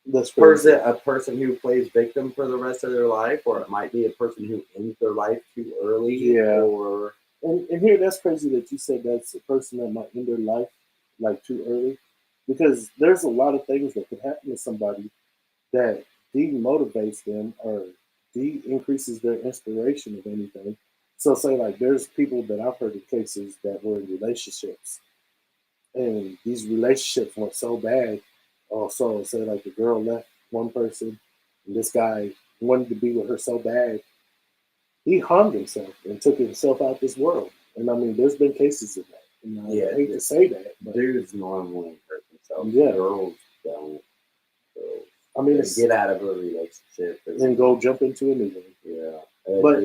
that's crazy. a person who plays victim for the rest of their life, or it might be a person who ends their life too early. Yeah. Or And here, that's crazy that you said that's a person that might end their life like too early, because there's a lot of things that could happen to somebody that demotivates them or increases their inspiration of anything. So say like there's people that I've heard of cases that were in relationships, and these relationships went so bad. Also, say like the girl left one person, and this guy wanted to be with her so bad, he harmed himself and took himself out this world. And I mean, there's been cases of that. And I hate to say that, but dudes normally hurt themselves. Yeah. Girls don't. So I mean, they it's, get out of a relationship and go jump into a new one. Yeah. But-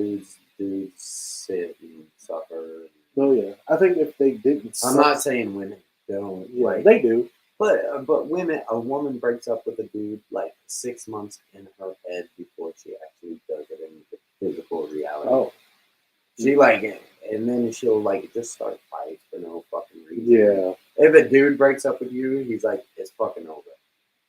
dudes sit and suffer. Oh yeah, I think if they didn't, I'm not saying women don't. Yeah, like, they do. But a woman breaks up with a dude like 6 months in her head before she actually does it in the physical reality. Oh, She like it, and then she'll like just start fights for no fucking reason. yeah, If a dude breaks up with you, he's like, it's fucking over.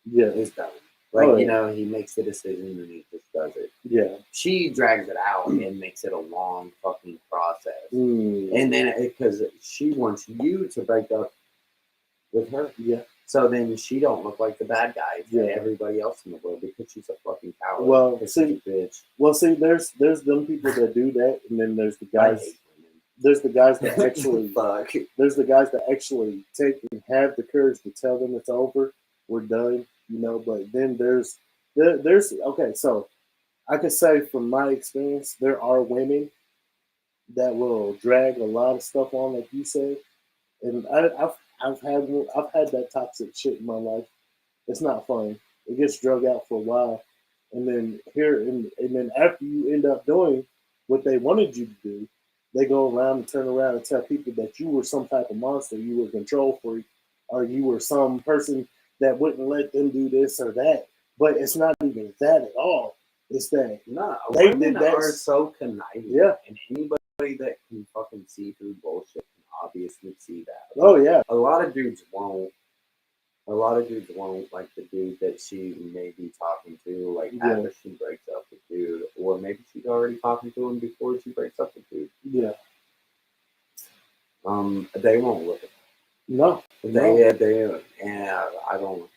yeah, It's done. Like, Oh, yeah. he makes the decision and he just does it. yeah. She drags it out and makes it a long fucking process. Mm, And then because she wants you to break up with her. yeah. So then she don't look like the bad guy to Yeah. everybody else in the world because she's a fucking coward. Well, She's see- a bitch. Well, see, there's them people that do that, and then there's the I guys. hate women. There's the guys that actually. Fuck. There's the guys that actually take and have the courage to tell them it's over, we're done, But then there's okay. So I can say from my experience, there are women that will drag a lot of stuff on, like you said, and I've had that toxic shit in my life. It's not fun. It gets drug out for a while, and then and then after you end up doing what they wanted you to do, they go around and turn around and tell people that you were some type of monster, you were a control freak, or you were some person that wouldn't let them do this or that. But it's not even that at all. It's that No, they women did that. are so conniving. Yeah. And anybody that can fucking see through bullshit can obviously see that. Oh yeah. A lot of dudes won't. A lot of dudes won't, like the dude that she may be talking to, like after she breaks up with dude, or maybe she's already talking to him before she breaks up with dude. Yeah. They won't look at that. No. I don't.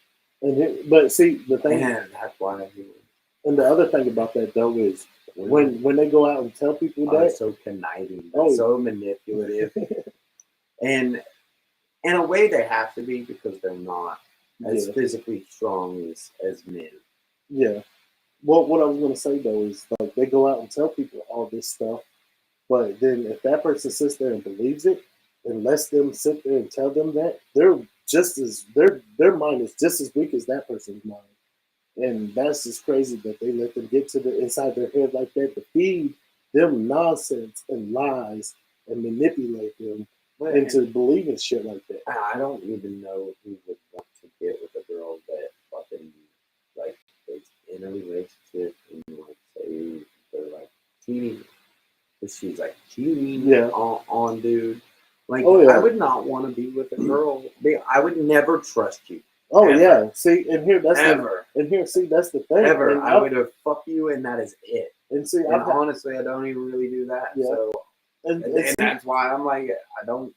But see, the thing, And that's why I do it. and the other thing about that though is when they go out and tell people They're that, so conniving, Oh. so manipulative, and in a way they have to be because they're not as Yeah. physically strong as men. yeah. Well, what I was gonna say though is like they go out and tell people all this stuff, but then if that person sits there and believes it, and lets them sit there and tell them that, they're just as their mind is just as weak as that person's mind. And that's just crazy that they let them get to the inside their head like that to feed them nonsense and lies and manipulate them into believing shit like that. I don't even know who would want to get with a girl that fucking like is in a relationship and like say they're like cheating, but she's like cheating on dude. Like I would not want to be with a girl. I would never trust you. Oh ever. Yeah, see, and here that's Ever. That's the thing. Ever. And I would have fucked you, and that is it. And see, and honestly, I don't even really do that. Yeah. So, and that's why I'm like, I don't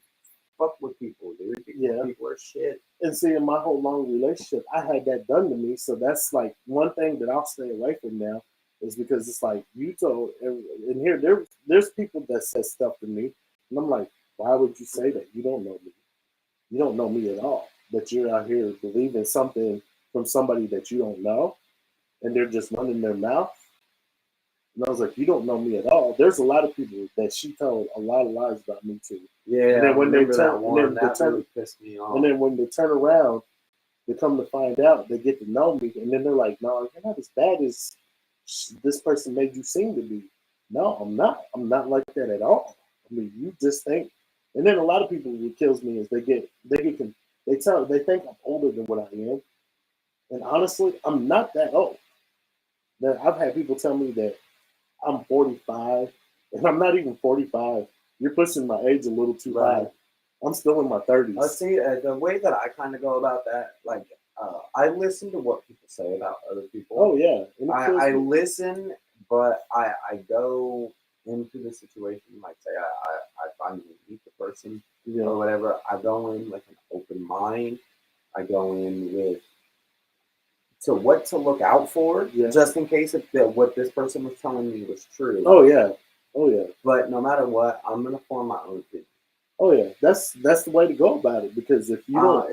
fuck with people, dude. People are shit. And see, in my whole long relationship, I had that done to me. So that's like one thing that I'll stay away from now is because it's like you told, and here there's people that say stuff to me, and I'm like, why would you say that? You don't know me. You don't know me at all. But you're out here believing something from somebody that you don't know, and they're just running their mouth. And I was like, you don't know me at all. There's a lot of people that she told a lot of lies about me too. Yeah, and then when they turn, really pissed me off. and then when they turn around, they come to find out, they get to know me, and then they're like, no, you're not as bad as this person made you seem to be. No, I'm not. I'm not like that at all. I mean, you just think. And then a lot of people, what kills me is they think I'm older than what I am, and honestly, I'm not that old. Now, I've had people tell me that I'm 45, and I'm not even 45. You're pushing my age a little too high. I'm still in my 30s. See, the way that I kind of go about that, like, I listen to what people say about other people. Oh yeah, I listen, but I go into the situation, like say I finally meet the person or whatever. I go in with an open mind. I go in with what to look out for, just in case if what this person was telling me was true. Oh yeah. But no matter what, I'm gonna form my own opinion. Oh yeah, that's the way to go about it, because if you don't,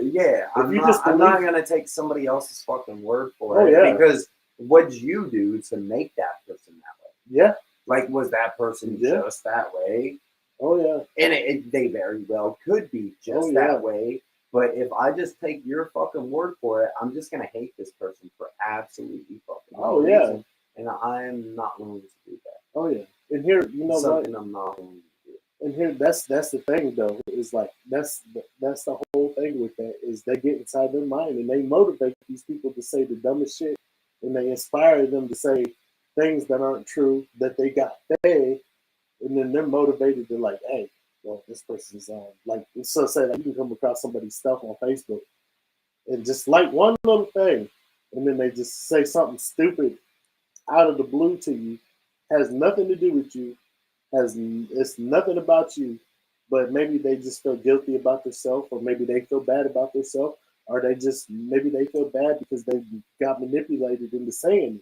I'm not gonna take somebody else's fucking word for Oh, it. yeah. Because what'd you do to make that person that way? Yeah. Like, was that person just that way? Oh yeah. And they very well could be just that way. But if I just take your fucking word for it, I'm just gonna hate this person for absolutely fucking no reason. And I'm not willing to do that. Oh yeah. And here, you know Something what? I'm not willing to do. And here, that's the thing though. Is like that's the whole thing with that is they get inside their mind and they motivate these people to say the dumbest shit, and they inspire them to say things that aren't true that they got fed, and then they're motivated to like, hey, well, this person's like, so say like you can come across somebody's stuff on Facebook and just like one little thing, and then they just say something stupid out of the blue to you, has nothing to do with you, it's nothing about you, but maybe they just feel guilty about themselves, or maybe they feel bad about themselves, or maybe they feel bad because they got manipulated into saying it.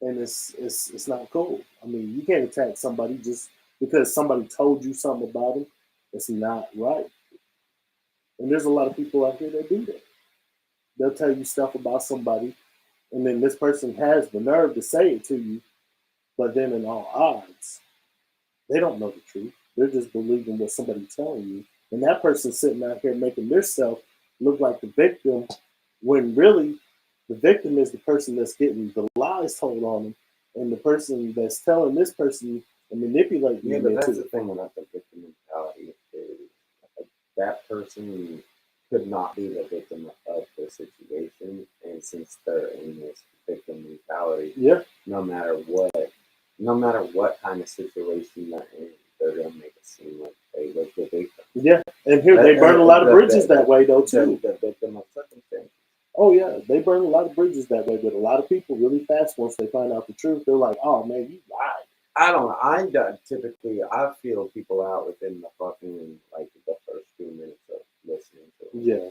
And it's not cool. I mean, you can't attack somebody just because somebody told you something about them. It's not right. And there's a lot of people out here that do that. They'll tell you stuff about somebody, and then this person has the nerve to say it to you, but then in all odds, they don't know the truth. They're just believing what somebody's telling you. And that person's sitting out here making themselves look like the victim when really the victim is the person that's getting the lies told on them, and the person that's telling this person and manipulating Yeah, them but that's into the it. thing about the victim mentality. That person could not be the victim of the situation, and since they're in this victim mentality, Yeah. no matter what kind of situation they're in, they're gonna make it seem like they was the victim. Yeah, and here they burn a lot of bridges that way though too. The victim of circumstance. Oh yeah, they burn a lot of bridges that way, but a lot of people really fast once they find out the truth, they're like, "Oh man, you lied." I don't know. I feel people out within the fucking like the first 2 minutes of listening to them. Yeah.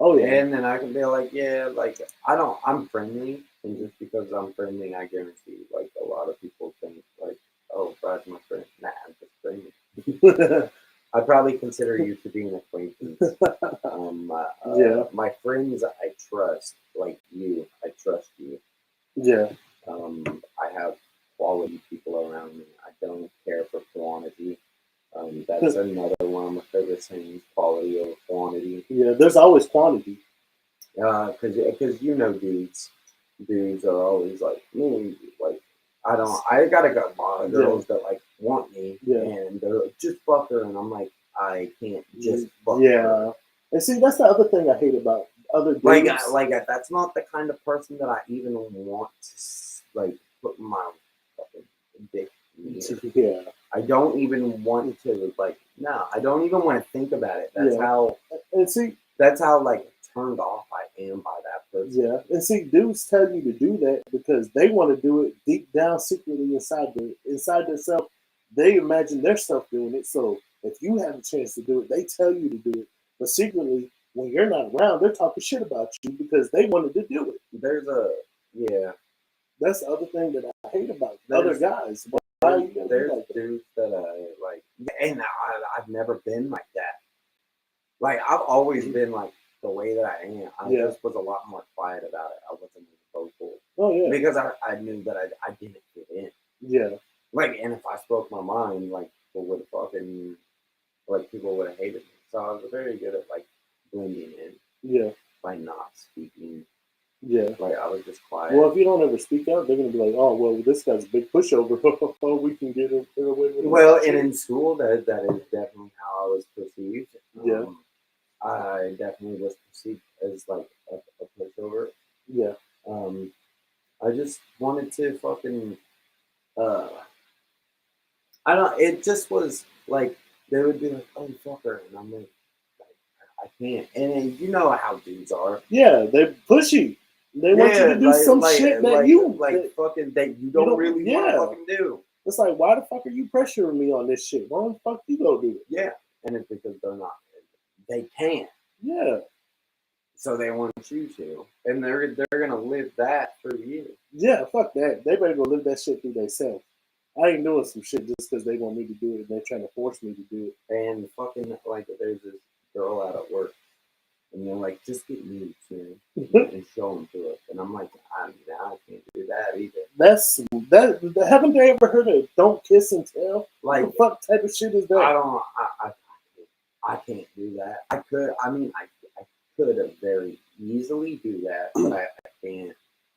Oh yeah. And then I can be like, yeah, like I'm friendly, and just because I'm friendly, I guarantee like a lot of people think like, oh, Brad's my friend. Nah, I'm just friendly. I probably consider you to be an acquaintance. Yeah. My friends I trust, like you, I trust you. Yeah. I have quality people around me. I don't care for quantity. That's another one of my favorite sayings: quality over quantity. Yeah, there's always quantity. Because you know, dudes are always like me. Like I gotta got a lot of girls that like want me, and they're like, just fuck her, and I'm like, I can't just fuck her. And see, that's the other thing I hate about other dudes. Like that's not the kind of person that I even want to like put my fucking dick in. Yeah. I don't even want to like. No, I don't even want to think about it. That's how. And see, that's how like turned off I am by that person. Yeah, and see, dudes tell you to do that because they want to do it deep down, secretly inside themselves. They imagine themselves doing it. So if you have a chance to do it, they tell you to do it. But secretly, when you're not around, they're talking shit about you because they wanted to do it. That's the other thing that I hate about other guys. There's dudes that I like, and I've never been like that. Like I've always been like the way that I am. I just was a lot more quiet about it. I wasn't as vocal. Oh yeah. Because I knew that I didn't fit in. Yeah. Like, and if I spoke my mind, like people would have hated me. So I was very good at like blending in. Yeah. By not speaking. Yeah. Like I was just quiet. Well, if you don't ever speak out, they're gonna be like, "Oh, well, this guy's a big pushover. Oh, we can get away with it." Well, and in school, that is definitely how I was perceived. Yeah. I definitely was perceived as like a pushover. Yeah. I just wanted to fucking. I don't. It just was like they would be like, "Oh, fuck her," and I'm like, I can't. And you know how dudes are. Yeah, they're pushy. They want you to do some shit that you don't really want to fucking do. It's like, why the fuck are you pressuring me on this shit? Why the fuck you go do it? Yeah, and it's because they can't. Yeah. So they want you to, and they're gonna live that for you. Yeah, fuck that. They better go live that shit through themselves. I ain't doing some shit just because they want me to do it and they're trying to force me to do it. And fucking like, there's this girl out at work, and they're like, just get nudes, and show them to us. And I'm like, I can't do that either. Haven't they ever heard of "don't kiss and tell"? Like, what the fuck type of shit is that? I can't do that. I could have very easily do that, but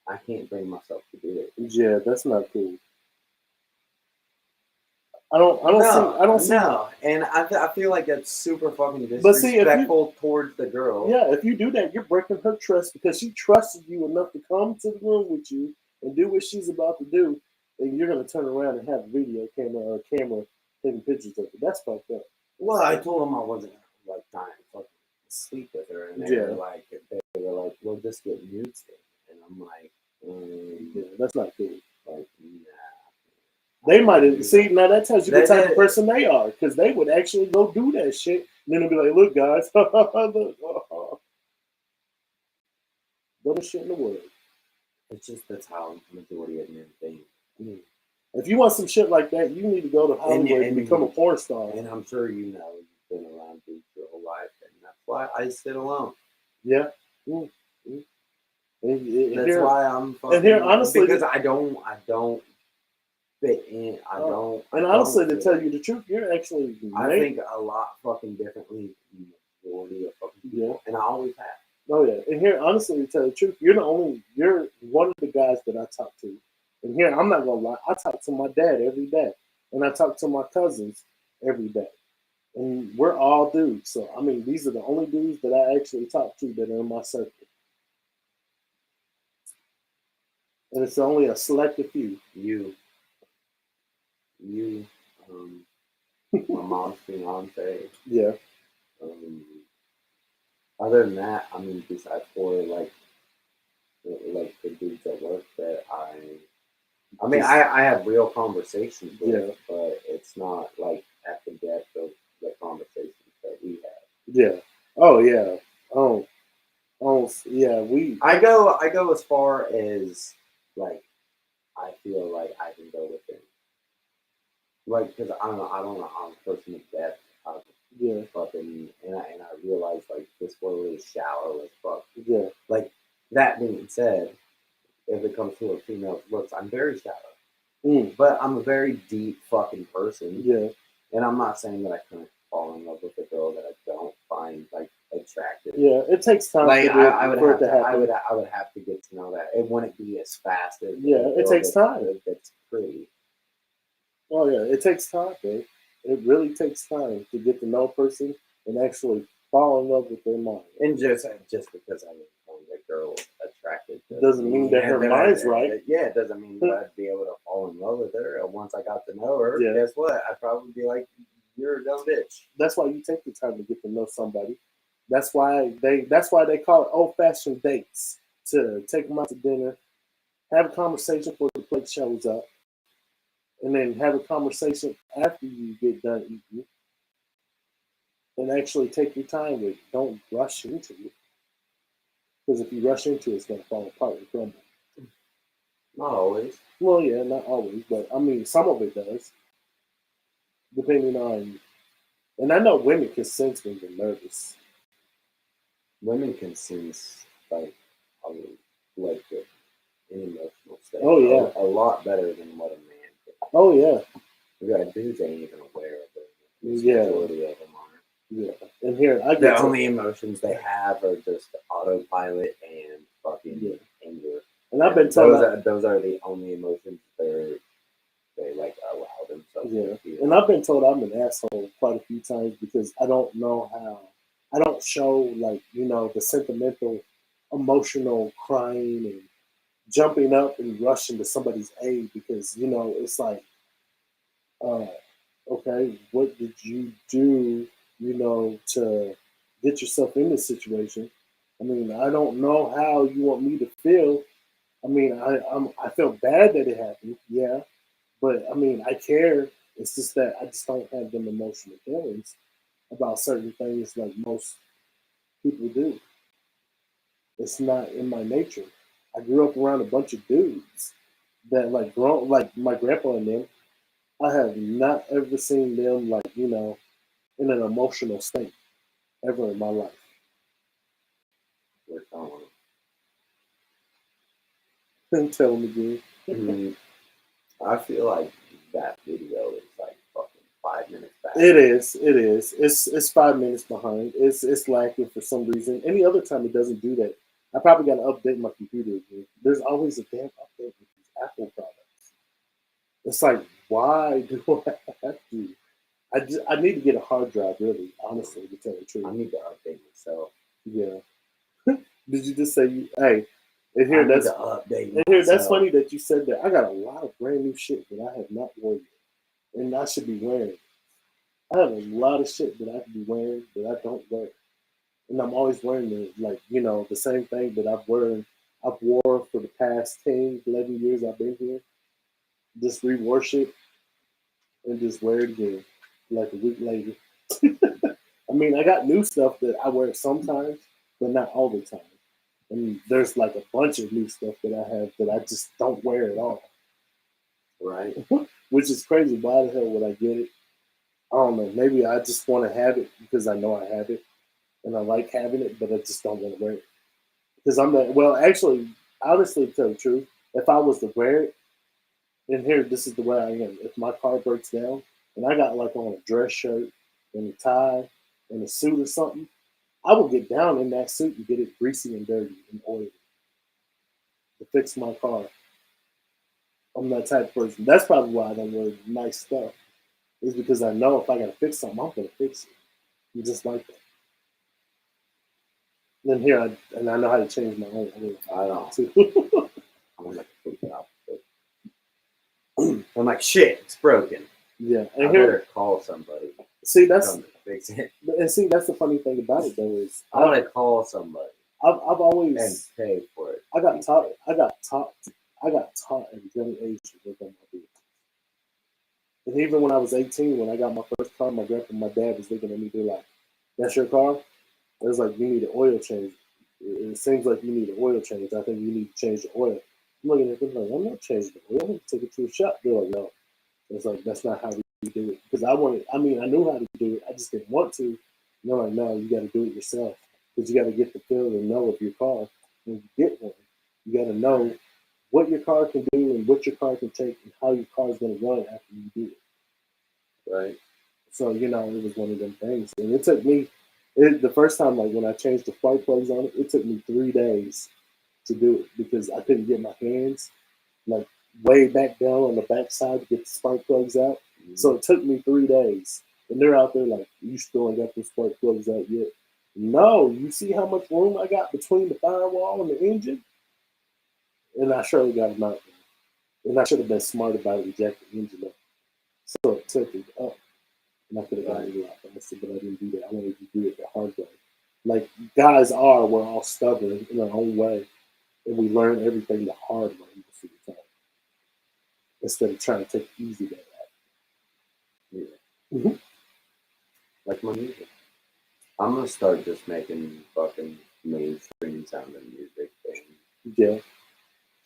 I can't bring myself to do it. Yeah, that's not cool. I don't see. No, and I feel like that's super fucking disrespectful towards the girl. Yeah, if you do that, you're breaking her trust because she trusted you enough to come to the room with you and do what she's about to do, and you're gonna turn around and have a video camera or a camera taking pictures of it. That's fucked up. Well, I told them I wasn't like trying to fucking sleep with her, and they were like, "Well, just get nudes," and I'm like, yeah, that's not cool. Like, nah. They might have see now. That tells you the type of person they are, because they would actually go do that shit, and then they'll be like, "Look, guys, little shit in the world." It's just that's how the majority of men think. If you want some shit like that, you need to go to Hollywood and become a porn star. And I'm sure you know you've been around dudes your whole life, and that's why I sit alone. Yeah. That's here, why I'm fucking. and here, honestly, because I don't fit in. I don't. And honestly, to tell you the truth, you're actually. I think a lot fucking differently than the majority of fucking people, and I always have. Oh yeah, and here, honestly, to tell you the truth, you're one of the guys that I talk to. And here, I'm not gonna lie, I talk to my dad every day, and I talk to my cousins every day, and we're all dudes. So I mean, these are the only dudes that I actually talk to that are in my circle, and it's only a selective few. You, my mom's fiance. Yeah. Other than that, I mean, besides for like the dudes at work that I mean, I have real conversations with, but it's not like at the depth of the conversations that we have. Yeah. Oh yeah. Oh yeah. I go as far as like I feel like I can go with it. Like, because I don't know, I'm a person of depth. Yeah. Fucking, and I realize like this world is shallow as fuck. Yeah. Like, that being said, if it comes to a female's looks, I'm very shallow. But I'm a very deep fucking person. Yeah. And I'm not saying that I couldn't fall in love with a girl that I don't find like attractive. Yeah, it takes time like for it to happen. I would have to get to know that. It wouldn't be as fast as it takes time. That's pretty. Oh yeah, it takes time, babe. It really takes time to get to know a person and actually fall in love with their mind. And just because I find a girl attractive doesn't mean that her mind's right. Yeah, it doesn't mean that I'd be able to fall in love with her. And once I got to know her, guess what? I'd probably be like, "You're a dumb bitch." That's why you take the time to get to know somebody. That's why they call it old-fashioned dates. To take them out to dinner, have a conversation before the plate shows up, and then have a conversation after you get done eating, and actually take your time with it. Don't rush into it. Because if you rush into it, it's going to fall apart and crumble. Not always. Well, yeah, not always. But, I mean, some of it does. Depending on... And I know women can sense when you're nervous. Women can sense, like an emotional state. Oh, yeah. A lot better than what a man can. Oh, yeah. Yeah, dudes ain't even aware of it. Yeah. Majority of them are. Yeah. And here, the only emotions they have are just autopilot and fucking anger. And I've been told those are the only emotions they like allow themselves to feel. And I've been told I'm an asshole quite a few times because I don't know how. I don't show like, the sentimental, emotional crying and jumping up and rushing to somebody's aid because, it's like, okay, what did you do, to get yourself in this situation? I mean, I don't know how you want me to feel. I mean, I feel bad that it happened, yeah, but I mean, I care. It's just that I just don't have them emotional feelings about certain things like most people do. It's not in my nature. I grew up around a bunch of dudes that like my grandpa and them. I have not ever seen them like, in an emotional state ever in my life. We're telling Couldn't tell them again. I feel like that video is like fucking 5 minutes back. It is. It's 5 minutes behind. It's lacking for some reason. Any other time it doesn't do that. I probably got to update my computer again. There's always a damn update with these Apple products. It's like, why do I have to? I need to get a hard drive, really, honestly, to tell the truth. I need to update myself. Yeah. Did you just say, hey, and here that's funny that you said that. I got a lot of brand new shit that I have not worn yet, and I should be wearing. I have a lot of shit that I could be wearing that I don't wear, and I'm always wearing the same thing that I've wore for the past 10, 11 years I've been here. Just rewore shit and just wear it again, like a week later. I mean, I got new stuff that I wear sometimes, but not all the time. And there's like a bunch of new stuff that I have that I just don't wear at all. Right. Which is crazy. Why the hell would I get it? I don't know. Maybe I just want to have it because I know I have it. And I like having it, but I just don't want to wear it. Because I'm the well, actually, honestly, to tell the truth, if I was to wear it, and here, this is the way I am. If my car breaks down and I got like on a dress shirt and a tie and a suit or something, I will get down in that suit and get it greasy and dirty and oily to fix my car. I'm that type of person. That's probably why I don't wear nice stuff. Is because I know if I gotta fix something, I'm gonna fix it. I'm just like that. Then here, I know how to change my own oil. I don't. Too. I'm like freaking out. I'm like, shit, it's broken. Yeah, I and here, better call somebody. see, to that's come fix it. and see, that's the funny thing about it though is I want to call somebody I've and always pay for it. I got taught at a young age to work on my vehicle. And even when I was 18, when I got my first car, my grandpa and my dad was looking at me, they're like, "That's your car?" It was like, "You need an oil change. It seems like you need an oil change. I think you need to change the oil." I'm looking at them like, "I'm not changing the oil. I'm gonna take it to a shop." They're like, "No." It's like that's not how we do it. Because I knew how to do it. I just didn't want to. And they're like, "No, you got to do it yourself because you got to get the feel and know of your car. When you get one, you got to know what your car can do and what your car can take and how your car is going to run after you do it." Right. So it was one of them things, and it took me. The first time, like when I changed the spark plugs on it, it took me 3 days to do it because I couldn't get my hands like way back down on the back side to get the spark plugs out. So it took me 3 days. And they're out there like, "You still ain't got the spark plugs out yet." No, you see how much room I got between the firewall and the engine? And I surely got them out there. And I should have been smart about it and jacked the engine up. So it took it up. And I could have gotten it a lot faster, but I didn't do that. I wanted to do it the hard way. Like guys are, we're all stubborn in our own way. And we learn everything the hard way most of the time. Instead of trying to take the easy way out. Yeah. Mm-hmm. Like my music. I'm gonna start just making fucking mainstream sounding music. Yeah.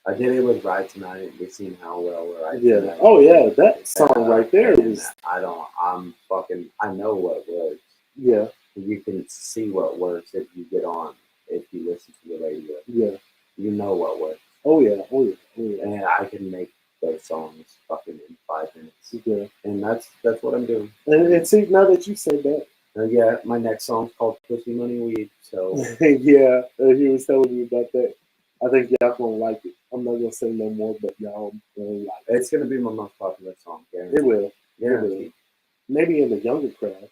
I did it with Ride Tonight. We've seen how well Ride Yeah. Tonight. Oh yeah, that song right there is. I know what works. Yeah. You can see what works if you get on, if you listen to the radio. Yeah. You know what works. Oh yeah. Oh yeah. Oh yeah. And I can make those songs fucking in 5 minutes. Yeah. And that's what I'm doing. And see, now that you said that. Yeah, my next song's called Pussy Money Weed. So yeah, he was telling me about that. I think y'all gonna like it. I'm not gonna say no more, but y'all gonna like it. It's gonna be my most popular song. Guaranteed. It will. Guaranteed. It will. Maybe in the younger crowd,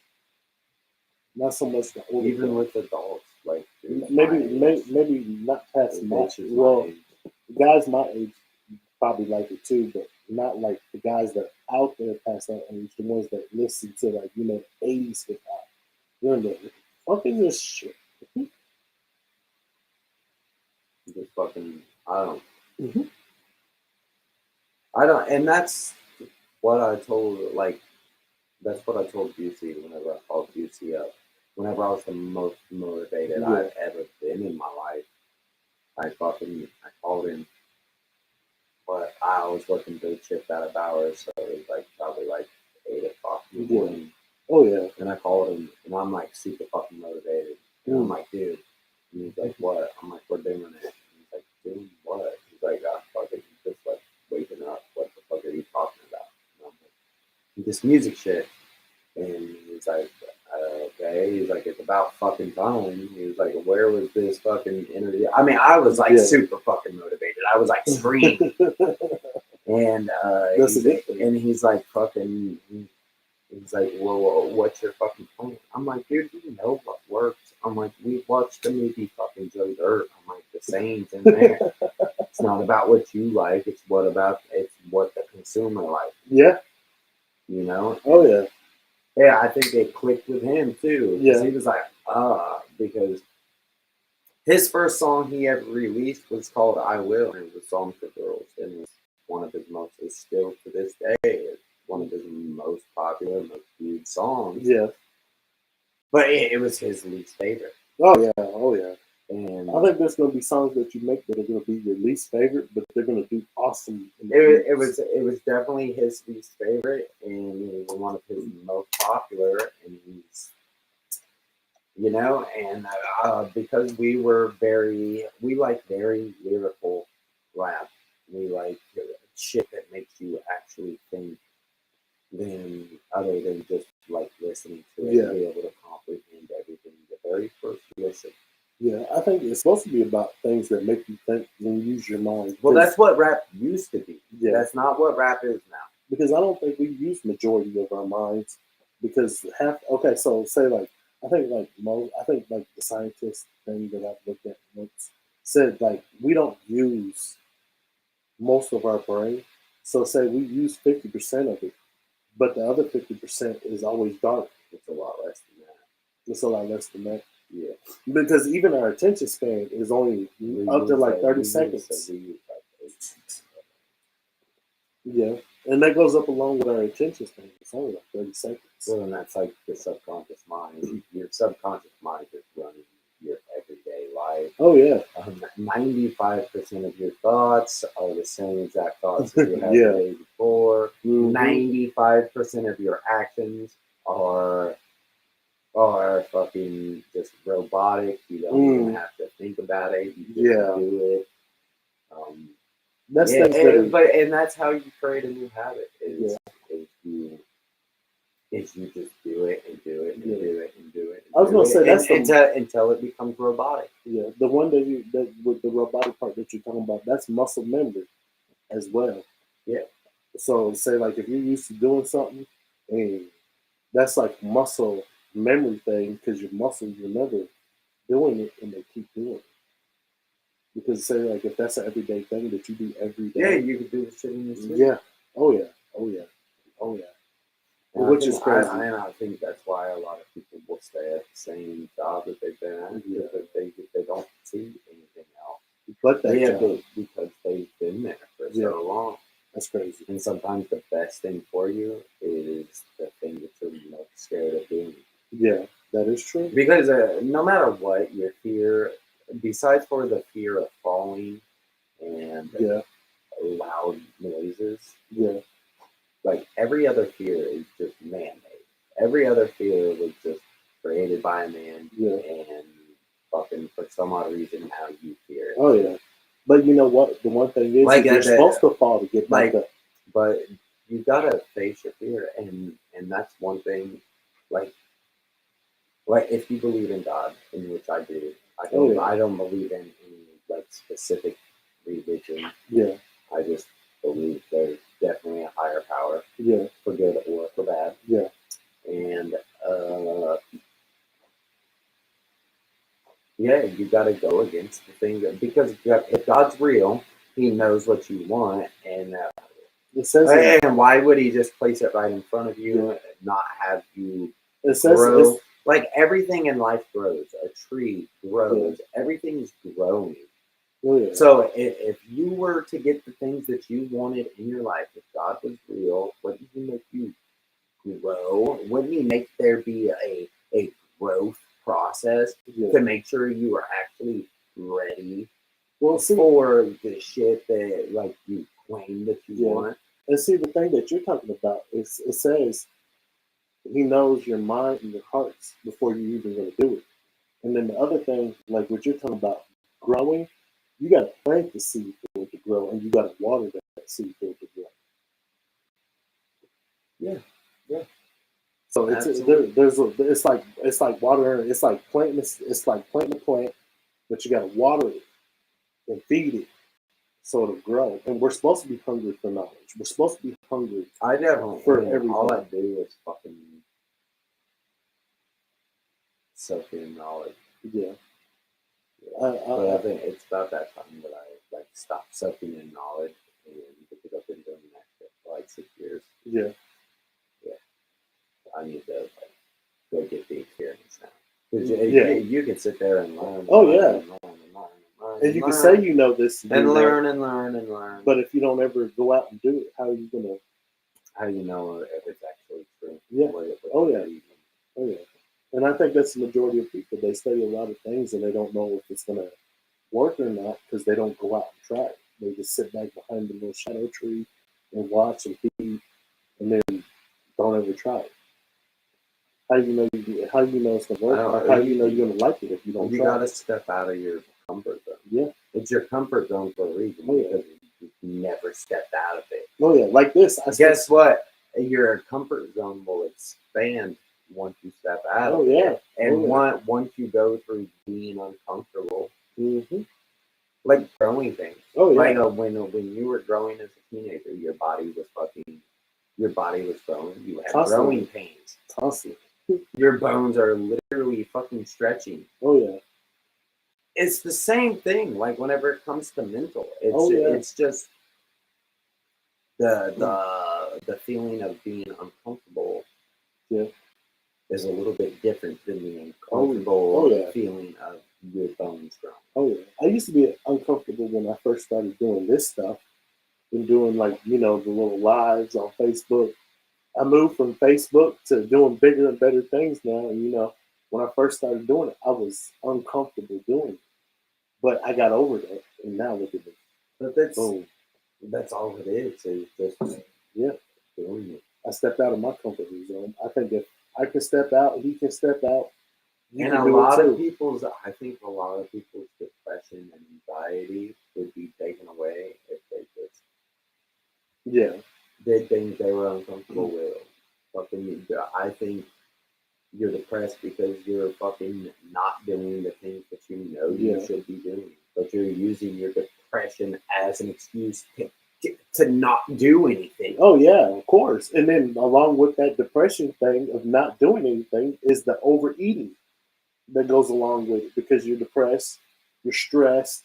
not so much the older. Even crowd. with adults, like maybe not past my age. Well, guys my age probably like it too, but not like the guys that are out there past that age, the ones that listen to like 80s hip hop. They're in the fucking this shit. Just fucking, I don't, and that's what I told, that's what I told Busey whenever I called Busey up. Whenever I was the most motivated I've ever been in my life, I called him. But I was working third shift out of hours, so it was probably 8 o'clock in the morning. Oh yeah. And I called him, and I'm super fucking motivated. And I'm like, "Dude," and he's like, "What?" I'm like, "We're doing it." And he's like, "Doing what?" He's like, fucking just waking up. What the fuck are you talking about? And I'm like, "This music shit." And he's like, "Okay." He's like, "It's about fucking time." He was like, "Where was this fucking interview?" I mean, I was super fucking motivated. I was screaming. And he's like, "Fucking." He's like, "Well, what's your fucking point?" I'm like, "Dude, you know what works." I'm like, "We watched the movie fucking Joe Dirt." I'm like, "The saying's in there. It's not about what you like. It's what the consumer likes." Yeah. Oh yeah. Yeah, I think it clicked with him too. Yeah. He was like, because his first song he ever released was called "I Will," and it was a song for girls, and it's one of his most, it's still to this day, it's one of his most popular, most viewed songs. Yeah. But it was his least favorite. Oh yeah. Oh yeah. And I think there's gonna be songs that you make that are gonna be your least favorite, but they're gonna do awesome. It was definitely his least favorite, and it was one of his most popular. And you know, and because we like very lyrical rap. We like shit that makes you actually think, than other than just like listening to it Yeah. and be able to comprehend everything the very first listen. Yeah, I think it's supposed to be about things that make you think and use your mind. Well, 'Cause- that's what rap used to be. Yeah. That's not what rap is now. because I don't think we use majority of our minds because so say like I think like the scientist thing that I've looked at once said like we don't use most of our brain. So say we use 50% of it, but the other 50% is always dark. It's a lot less than that. It's a lot less than that. Yeah. Because even our attention span is only up to like 30 seconds. Yeah. And that goes up along with our attention span. It's only like 30 seconds. Well, and that's like the subconscious mind. Your subconscious mind is running your everyday life. Oh, yeah. 95% of your thoughts are the same exact thoughts that you had Yeah. the day before. Mhm. 95% of your actions are fucking just robotic. You don't even have to think about it. You just Yeah. do it. That's Yeah, things that and that's how you create a new habit. Is you just do it and do it and do it and do it. I was gonna say that's until it becomes robotic. Yeah, the one that with the robotic part that you're talking about, that's muscle memory as well. Yeah. So say like if you're used to doing something, and that's like muscle memory thing because your muscles remember doing it and they keep doing it. Because say like if that's an everyday thing that you do every day. Yeah, you could do the shit in your sleep. Yeah. Oh yeah. Oh yeah. Oh yeah. And Which I is think, crazy. I think that's why a lot of people will stay at the same job that they've been at because they don't see anything else. But that job. Because they've been there for Yeah. so long. That's crazy. And sometimes the best thing for you is the thing that you're most scared of doing. Yeah, that is true. Because no matter what, your fear, besides for the fear of falling and loud noises, like every other fear is just man-made. Every other fear was just created by a man, and fucking for some odd reason now you fear it. Oh yeah. But you know what? The one thing is Like you're that- supposed to fall to get back up. But you gotta face your fear, and that's one thing. Like if you believe in God, in which I do, I don't believe in any like specific religion. Yeah. I just believe there's definitely a higher power. Yeah. For good or for bad. Yeah. And you got to go against the thing because if God's real, He knows what you want, and it says and why would He just place it right in front of you and not have you it says grow? Like everything in life grows. A tree grows. Everything is growing. Oh, yeah. So if you were to get the things that you wanted in your life, if God was real, wouldn't He make you grow? Wouldn't He make there be a growth process to make sure you are actually ready for the shit that like you claim that you want? And see, the thing that you're talking about is it says He knows your mind and your hearts before you're even going to do it. And then the other thing, like what you're talking about, growing, you got to plant the seed for it to grow, and you got to water that seed for it to grow. Yeah. So it's like watering. It's like planting. It's like planting a plant, but you got to water it and feed it so it'll grow. And we're supposed to be hungry for knowledge. We're supposed to be hungry. I definitely for everything. All I do is fucking soak in knowledge. Yeah. But I think it's about that time that I like stopped soaking in knowledge, and because I've been doing that shit for like 6 years. Yeah. I need to go get the experience now. Because you can sit there and learn. And you can say you know this and learn and learn and learn. But if you don't ever go out and do it, how are you gonna? How do you know if it's actually true? Yeah. Oh yeah. And I think that's the majority of people. They study a lot of things and they don't know if it's gonna work or not because they don't go out and try it. They just sit back behind the little shadow tree and watch and feed, and then don't ever try it. How you know it's gonna work? Or how you know you're gonna like it if you don't You try? gotta step out of your comfort zone. Yeah. It's your comfort zone for a reason because you never stepped out of it. Oh yeah, like this. Guess what? Your comfort zone will expand once you step out of it. And once you go through being uncomfortable, like growing things. Oh yeah. Like when you were growing as a teenager, your body was growing. You had growing pains. Constantly. Your bones are literally fucking stretching. Oh yeah. It's the same thing. Like whenever it comes to mental, it's just the feeling of being uncomfortable. Yeah. Is a little bit different than the uncomfortable feeling of your bones growing. Oh yeah. I used to be uncomfortable when I first started doing this stuff and doing like, the little lives on Facebook. I moved from Facebook to doing bigger and better things now. And when I first started doing it, I was uncomfortable doing it. But I got over that, and now look at it. But that's all it is. It's just doing it. I stepped out of my comfort zone. I think if I can step out, he can step out. And a lot of people's depression and anxiety would be taken away if they just did things they were uncomfortable with. Fucking, I think you're depressed because you're fucking not doing the things that you should be doing, but you're using your depression as an excuse to not do anything. Oh yeah, of course. And then along with that depression thing of not doing anything is the overeating that goes along with it, because you're depressed, you're stressed,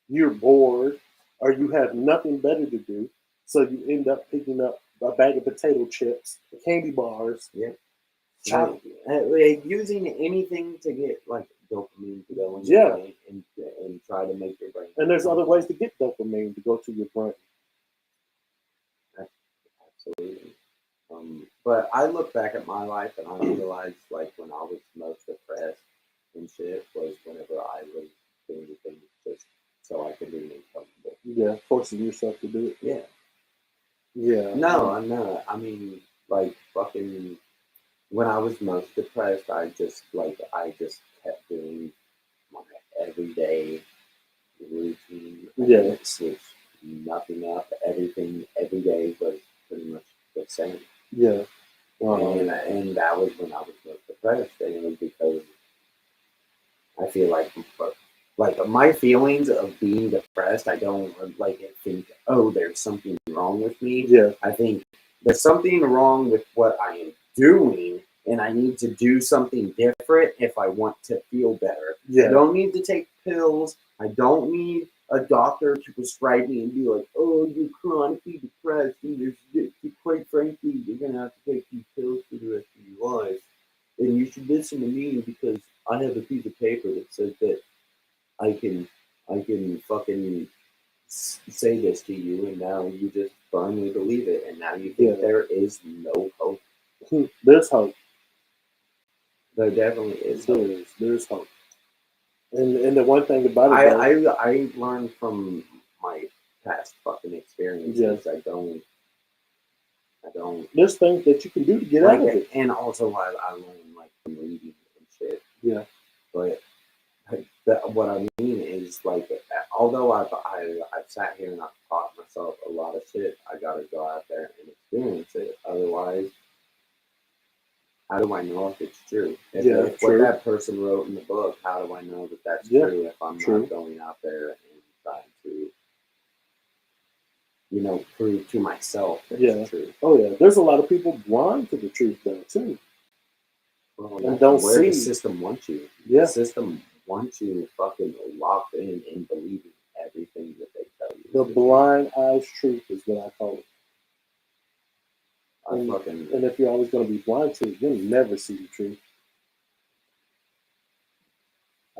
you're bored, or you have nothing better to do. So you end up picking up a bag of potato chips, candy bars, using anything to get like dopamine to go in your brain and try to make your brain. And there's other ways to get dopamine to go to your brain. Absolutely. But I look back at my life and I realized, like, when I was most depressed and shit was whenever I was doing things just so I could be comfortable. Yeah, forcing yourself to do it. Yeah. Yeah. No, I'm not. I mean, like, fucking, when I was most depressed, I just kept doing my everyday routine. Yeah. Switched nothing up. Everything, every day was pretty much the same. Yeah. And that was when I was most depressed. And it was because I feel like my feelings of being depressed, I don't think, oh, there's something wrong with me. Yeah. I think there's something wrong with what I am doing, and I need to do something different if I want to feel better. Yeah. I don't need to take pills. I don't need a doctor to prescribe me and be like, oh, you're chronically depressed, and quite frankly, you're going to have to take these pills for the rest of your life. And you should listen to me because I have a piece of paper that says that I can fucking say this to you, and now you just firmly believe it, and now you think there is no hope. There's hope. There definitely is. There's hope. And the one thing about it, I learned from my past fucking experiences. Yes. I don't. There's things that you can do to get out of it. And also, I learned like from reading and shit. Yeah. But what I mean is, like, although I've sat here and I've taught myself a lot of shit, I gotta go out there and experience it. Otherwise, how do I know if it's true? If what that person wrote in the book, how do I know that that's true if I'm not going out there and trying to, prove to myself that it's true? Oh yeah, there's a lot of people blind to the truth though too. Well, and don't where see. the system wants you. Yeah. The system wants you fucking locked in and believing everything that they tell you. The blind eyes truth is what I call it. And if you're always going to be blind to it, you'll never see the truth.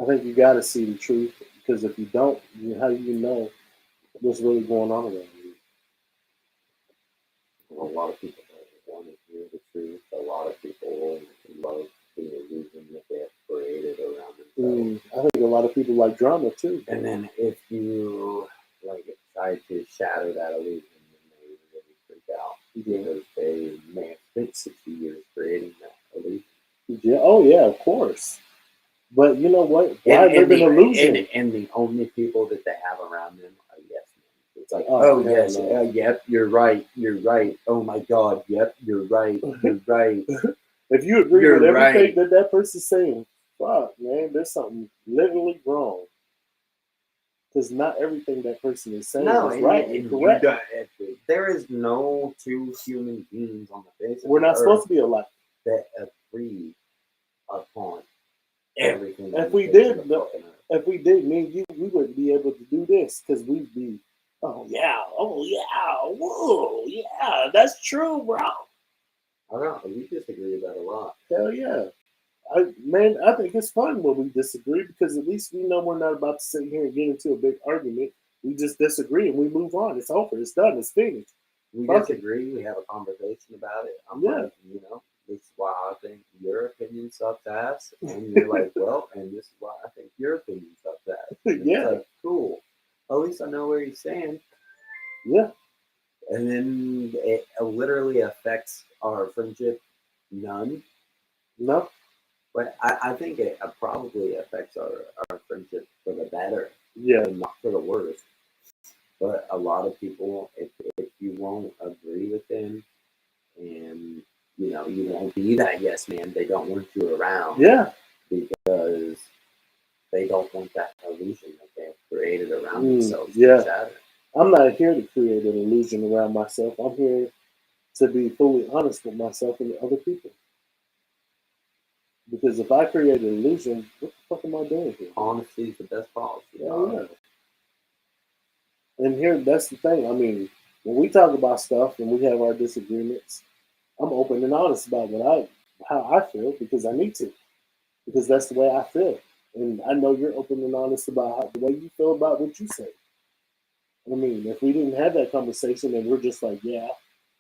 I think you got to see the truth, because if you don't, how do you know what's really going on around you? Well, a lot of people don't want to hear the truth. A lot of people love the illusion that they have created around themselves. I think a lot of people like drama too. And then if you try to shatter that illusion, then they really freak out because they may have spent 60 years creating that illusion. Yeah. Oh yeah, of course. But you know what? Why And, live in illusion? and the only people that they have around them are yes men. It's like, Oh, oh hell yes, no. yep, you're right, you're right. Oh my God, yep, you're right, you're right. If you agree You're with everything right. that that person's saying, fuck, man, there's something literally wrong. Because not everything that person is saying No, is and, right and and you correct. don't, there is no two human beings on the face of We're the not supposed earth to be alike. that agree upon everything. on If the we face did, of the fucking earth. if we did, me and you, we wouldn't be able to do this because we'd be, oh yeah, whoa, yeah, that's true, bro. I don't know, we disagree about a lot. Hell yeah. I think it's fun when we disagree because at least we know we're not about to sit here and get into a big argument. We just disagree and we move on. It's over. It's done. It's finished. We Fuck it. disagree. We have a conversation about it. I'm Yeah. like, this is why I think your opinion sucks ass, and you're like, well, and this is why I think your opinion sucks ass. And Yeah. It's like, cool. At least I know where you stand. Yeah. And then it literally affects our friendship none. No. But I think it probably affects our friendship for the better. Yeah. And not for the worse. But a lot of people, if you won't agree with them and you won't be that yes man, they don't want you around. Yeah. Because they don't want that illusion that they've created around themselves. to Yeah. shatter. I'm not here to create an illusion around myself. I'm here to be fully honest with myself and other people. Because if I create an illusion, what the fuck am I doing here? Honesty is the best policy. Yeah. And here, that's the thing. I mean, when we talk about stuff and we have our disagreements, I'm open and honest about how I feel because I need to, because that's the way I feel, and I know you're open and honest about the way you feel about what you say. I mean, if we didn't have that conversation and we're just like, yeah,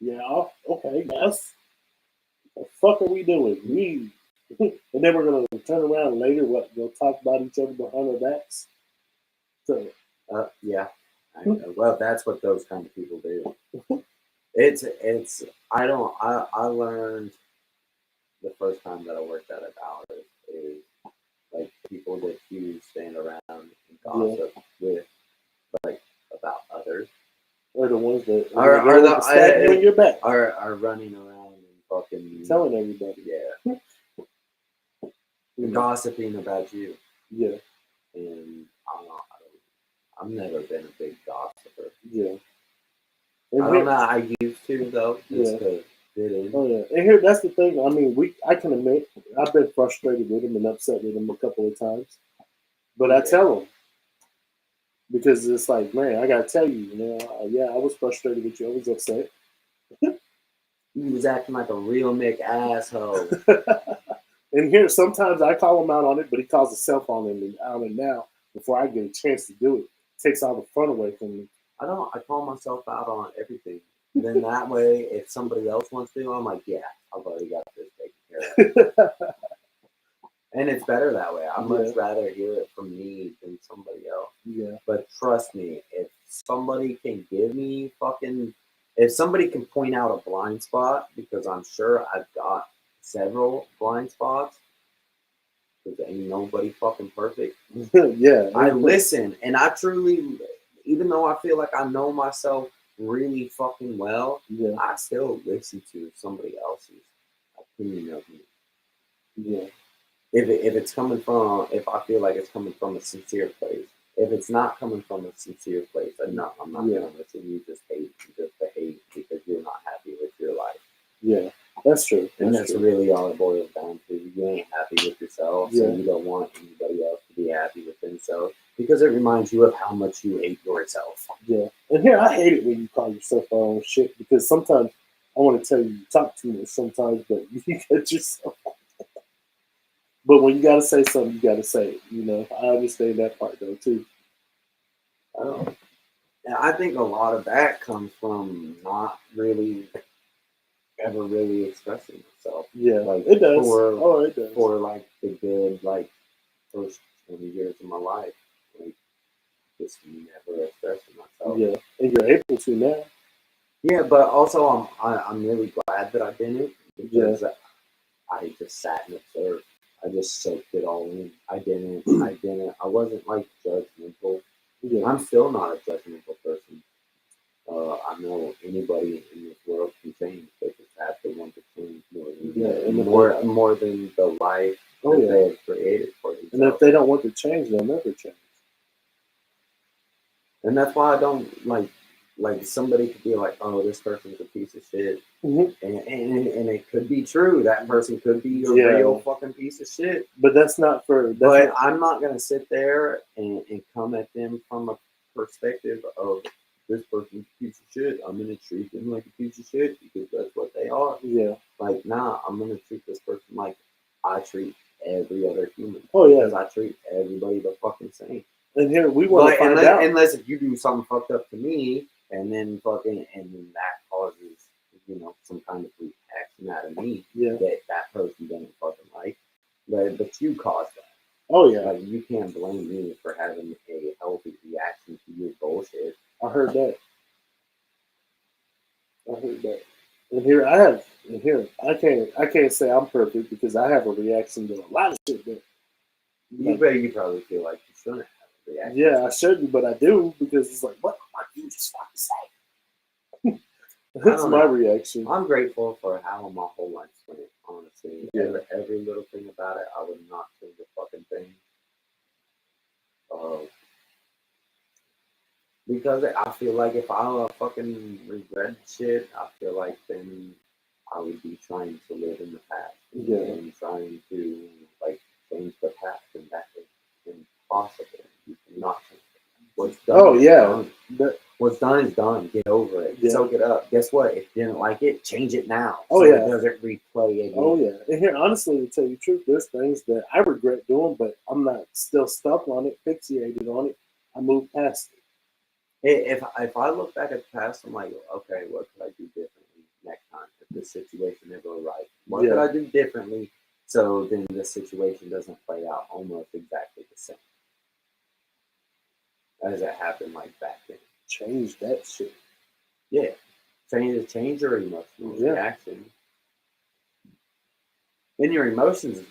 okay, yes, what the fuck are we doing? And then we're gonna turn around later, go talk about each other behind our backs. So, yeah. Well, that's what those kind of people do. I learned the first time that I worked at a dollar is like people that you stand around and gossip with, like about others, or the ones that are you in your back are running around and fucking telling everybody, yeah, gossiping about you. Yeah, and I've never been a big gossiper. Yeah. I don't know. I used to though, just to fit in. Oh yeah, and here that's the thing. I mean, I can admit I've been frustrated with him and upset with him a couple of times, but I tell him because it's like, man, I gotta tell you, I was frustrated with you. I was upset. He was acting like a real Mick asshole. And here, sometimes I call him out on it, but he calls himself on it now before I get a chance to do it. Takes all the fun away from me. I call myself out on everything. Then that way, if somebody else wants to, I'm like, yeah, I've already got this taken care of. And it's better that way. I'd much rather hear it from me than somebody else. Yeah. But trust me, if somebody can if somebody can point out a blind spot, because I'm sure I've got several blind spots, because ain't nobody fucking perfect. Yeah. I listen, and I truly, even though I feel like I know myself really fucking well, I still listen to somebody else's opinion of me. Yeah. If it's coming from, if I feel like it's coming from a sincere place. If it's not coming from a sincere place, then no, I'm not gonna listen. You just hate, because you're not happy with your life. Yeah, that's true. And that's really all it boils down to. You ain't happy with yourself, so you don't want anybody else to be happy with themselves, because it reminds you of how much you hate yourself. Yeah, and here I hate it when you call yourself our own shit, because sometimes I want to tell you talk too much sometimes, but you get yourself. But when you gotta say something, you gotta say it. I understand that part though too. And I think a lot of that comes from not really ever really expressing myself. Yeah, like it does. It does. For like the good first 20 years of my life, just never expressing myself. Yeah, and you're able to now. Yeah, but also I'm really glad that I didn't, because I just sat and observed. I just soaked it all in. I wasn't like judgmental. Yeah. I'm still not a judgmental person. I know anybody in this world can change. They just have to want to change more than the life that they have created for themselves. And if they don't want to change, they'll never change. And that's why I don't like somebody could be like, oh, this person's a piece of shit. And it could be true. That person could be a real fucking piece of shit. But that's not for... But I'm not going to sit there and come at them from a perspective of this person's a piece of shit. I'm going to treat them like a piece of shit because that's what they are. Yeah. Like, nah, I'm going to treat this person like I treat every other human. Oh, yeah. Because I treat everybody the fucking same. And here, we want to find out. Unless if you do something fucked up to me, and then that causes, some kind of reaction out of me that person doesn't fucking like. But you caused that. Oh, yeah. Like, you can't blame me for having a healthy reaction to your bullshit. I heard that. And here, I can't say I'm perfect because I have a reaction to a lot of shit that... You probably feel like you shouldn't have a reaction. Yeah, I shouldn't, but I do because it's like, what the fuck you just fucking say? That's my reaction. I'm grateful for how my whole life went, honestly. Yeah. Every little thing about it, I would not change a fucking thing. Because I feel like if I fucking regret shit, I feel like then I would be trying to live in the past. Yeah. And trying to, change the past, and that is impossible. You cannot change it. What's done is done. What's done is done. Get over it. Yeah. Soak it up. Guess what? If you didn't like it, change it now. Oh, so yeah. It doesn't replay again. Oh, yeah. And here, honestly, to tell you the truth, there's things that I regret doing, but I'm not still stuck on it, fixated on it. I move past it. If I look back at the past, I'm like, okay, what could I do differently next time if this situation never right? What could I do differently so then the situation doesn't play out almost exactly the same as it happened back then? Change that shit. Yeah. Change your emotional reaction. And your emotions is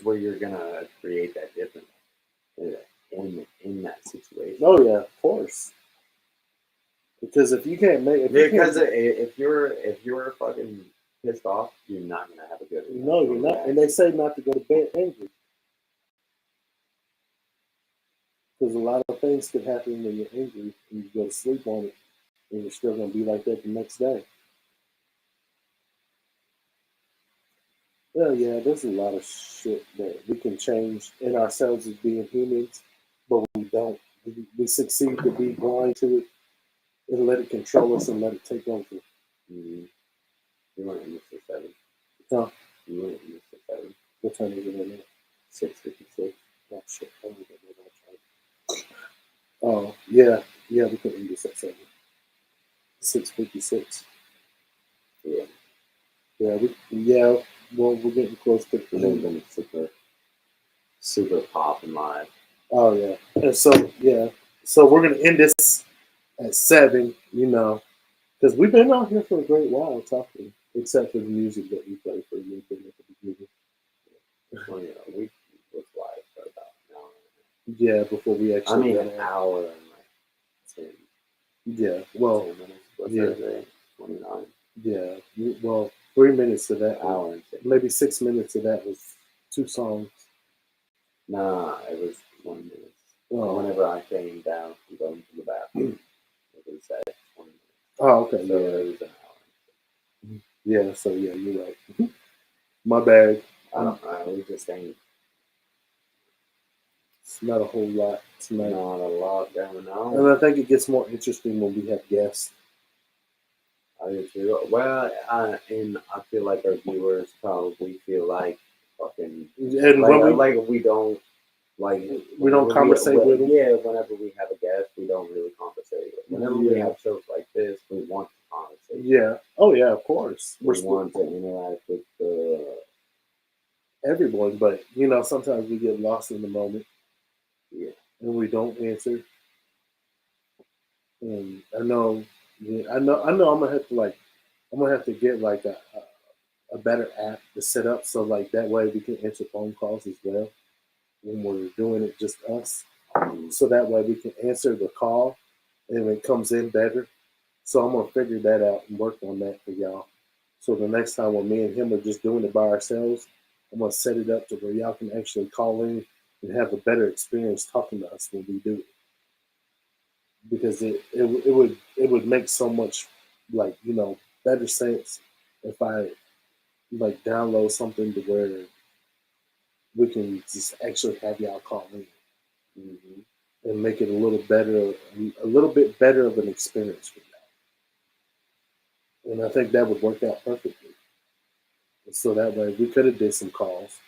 where you're gonna create that difference in that situation. Oh yeah, of course. Because if you can't make if you're fucking pissed off, you're not gonna have a good reaction. No, you're not. And they say not to go to bed angry. Because a lot of things could happen when you're angry and you go to sleep on it and you're still gonna be like that the next day. Well, yeah, there's a lot of shit that we can change in ourselves as being humans, but we don't. We succeed to be blind to it and let it control us and let it take over. Mm-hmm. You want to Mr. 7? Huh? You want to Mr. 7? What time is it right now? 6:56. Oh shit! Oh yeah, we could end this at 7. 6:56. Yeah. Well, we're getting close to the end. Been super popping live. Oh yeah, and so we're gonna end this at 7. Because we've been out here for a great while talking, except for the music that we play for you at the beginning. Well, we was live for about an hour. Yeah, before we actually. an hour and 10. Yeah, well, 10 minutes. 29. Yeah, well, 3 minutes of that. Hour and 10. Maybe 6 minutes of that was 2 songs. Nah, it was 1 minute. Oh. Whenever I came down from going to the bathroom, it was at 20 minutes. Oh, okay. So it was an hour. Yeah, so yeah, you're right. My bad. I don't know. We just ain't. It's not a whole lot tonight. Not a lot going on. And I think it gets more interesting when we have guests. I do too. Well, and I feel like our viewers probably feel like fucking. And we don't. We don't conversate with them. Yeah, whenever we have a guest, we don't really conversate with them. Whenever we have shows like this, we want to conversate. Yeah. Oh, yeah, of course. We want to interact with everyone, but, sometimes we get lost in the moment. Yeah. And we don't answer. And I know I'm gonna have to get a better app to set up so like that way we can answer phone calls as well when we're doing it just us. So that way we can answer the call and it comes in better. So I'm gonna figure that out and work on that for y'all. So the next time when me and him are just doing it by ourselves, I'm gonna set it up to where y'all can actually call in and have a better experience talking to us when we do it. Because it would make so much like, you know, better sense if I like download something to where we can just actually have y'all call in and make it a little bit better of an experience for y'all. And I think that would work out perfectly. And so that way we could have did some calls,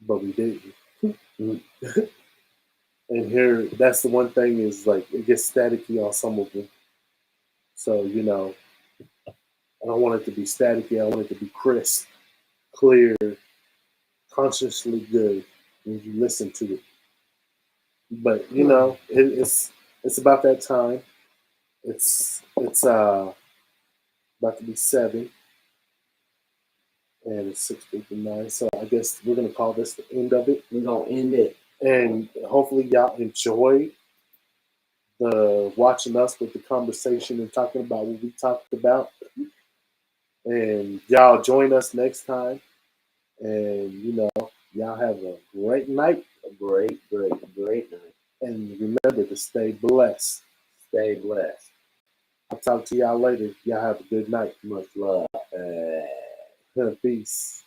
but we didn't. And here, that's the one thing is like it gets staticky on some of them. So, you know, I don't want it to be staticky. I want it to be crisp, clear, consciously good when you listen to it. But you know, it's about that time. It's about to be 7, and it's 6:59. So I guess we're gonna call this the end of it. We're gonna end it. And hopefully y'all enjoy the watching us with the conversation and talking about what we talked about. And y'all join us next time. And you know, y'all have a great night. A great night. And remember to stay blessed. Stay blessed. I'll talk to y'all later. Y'all have a good night. Much love. Peace.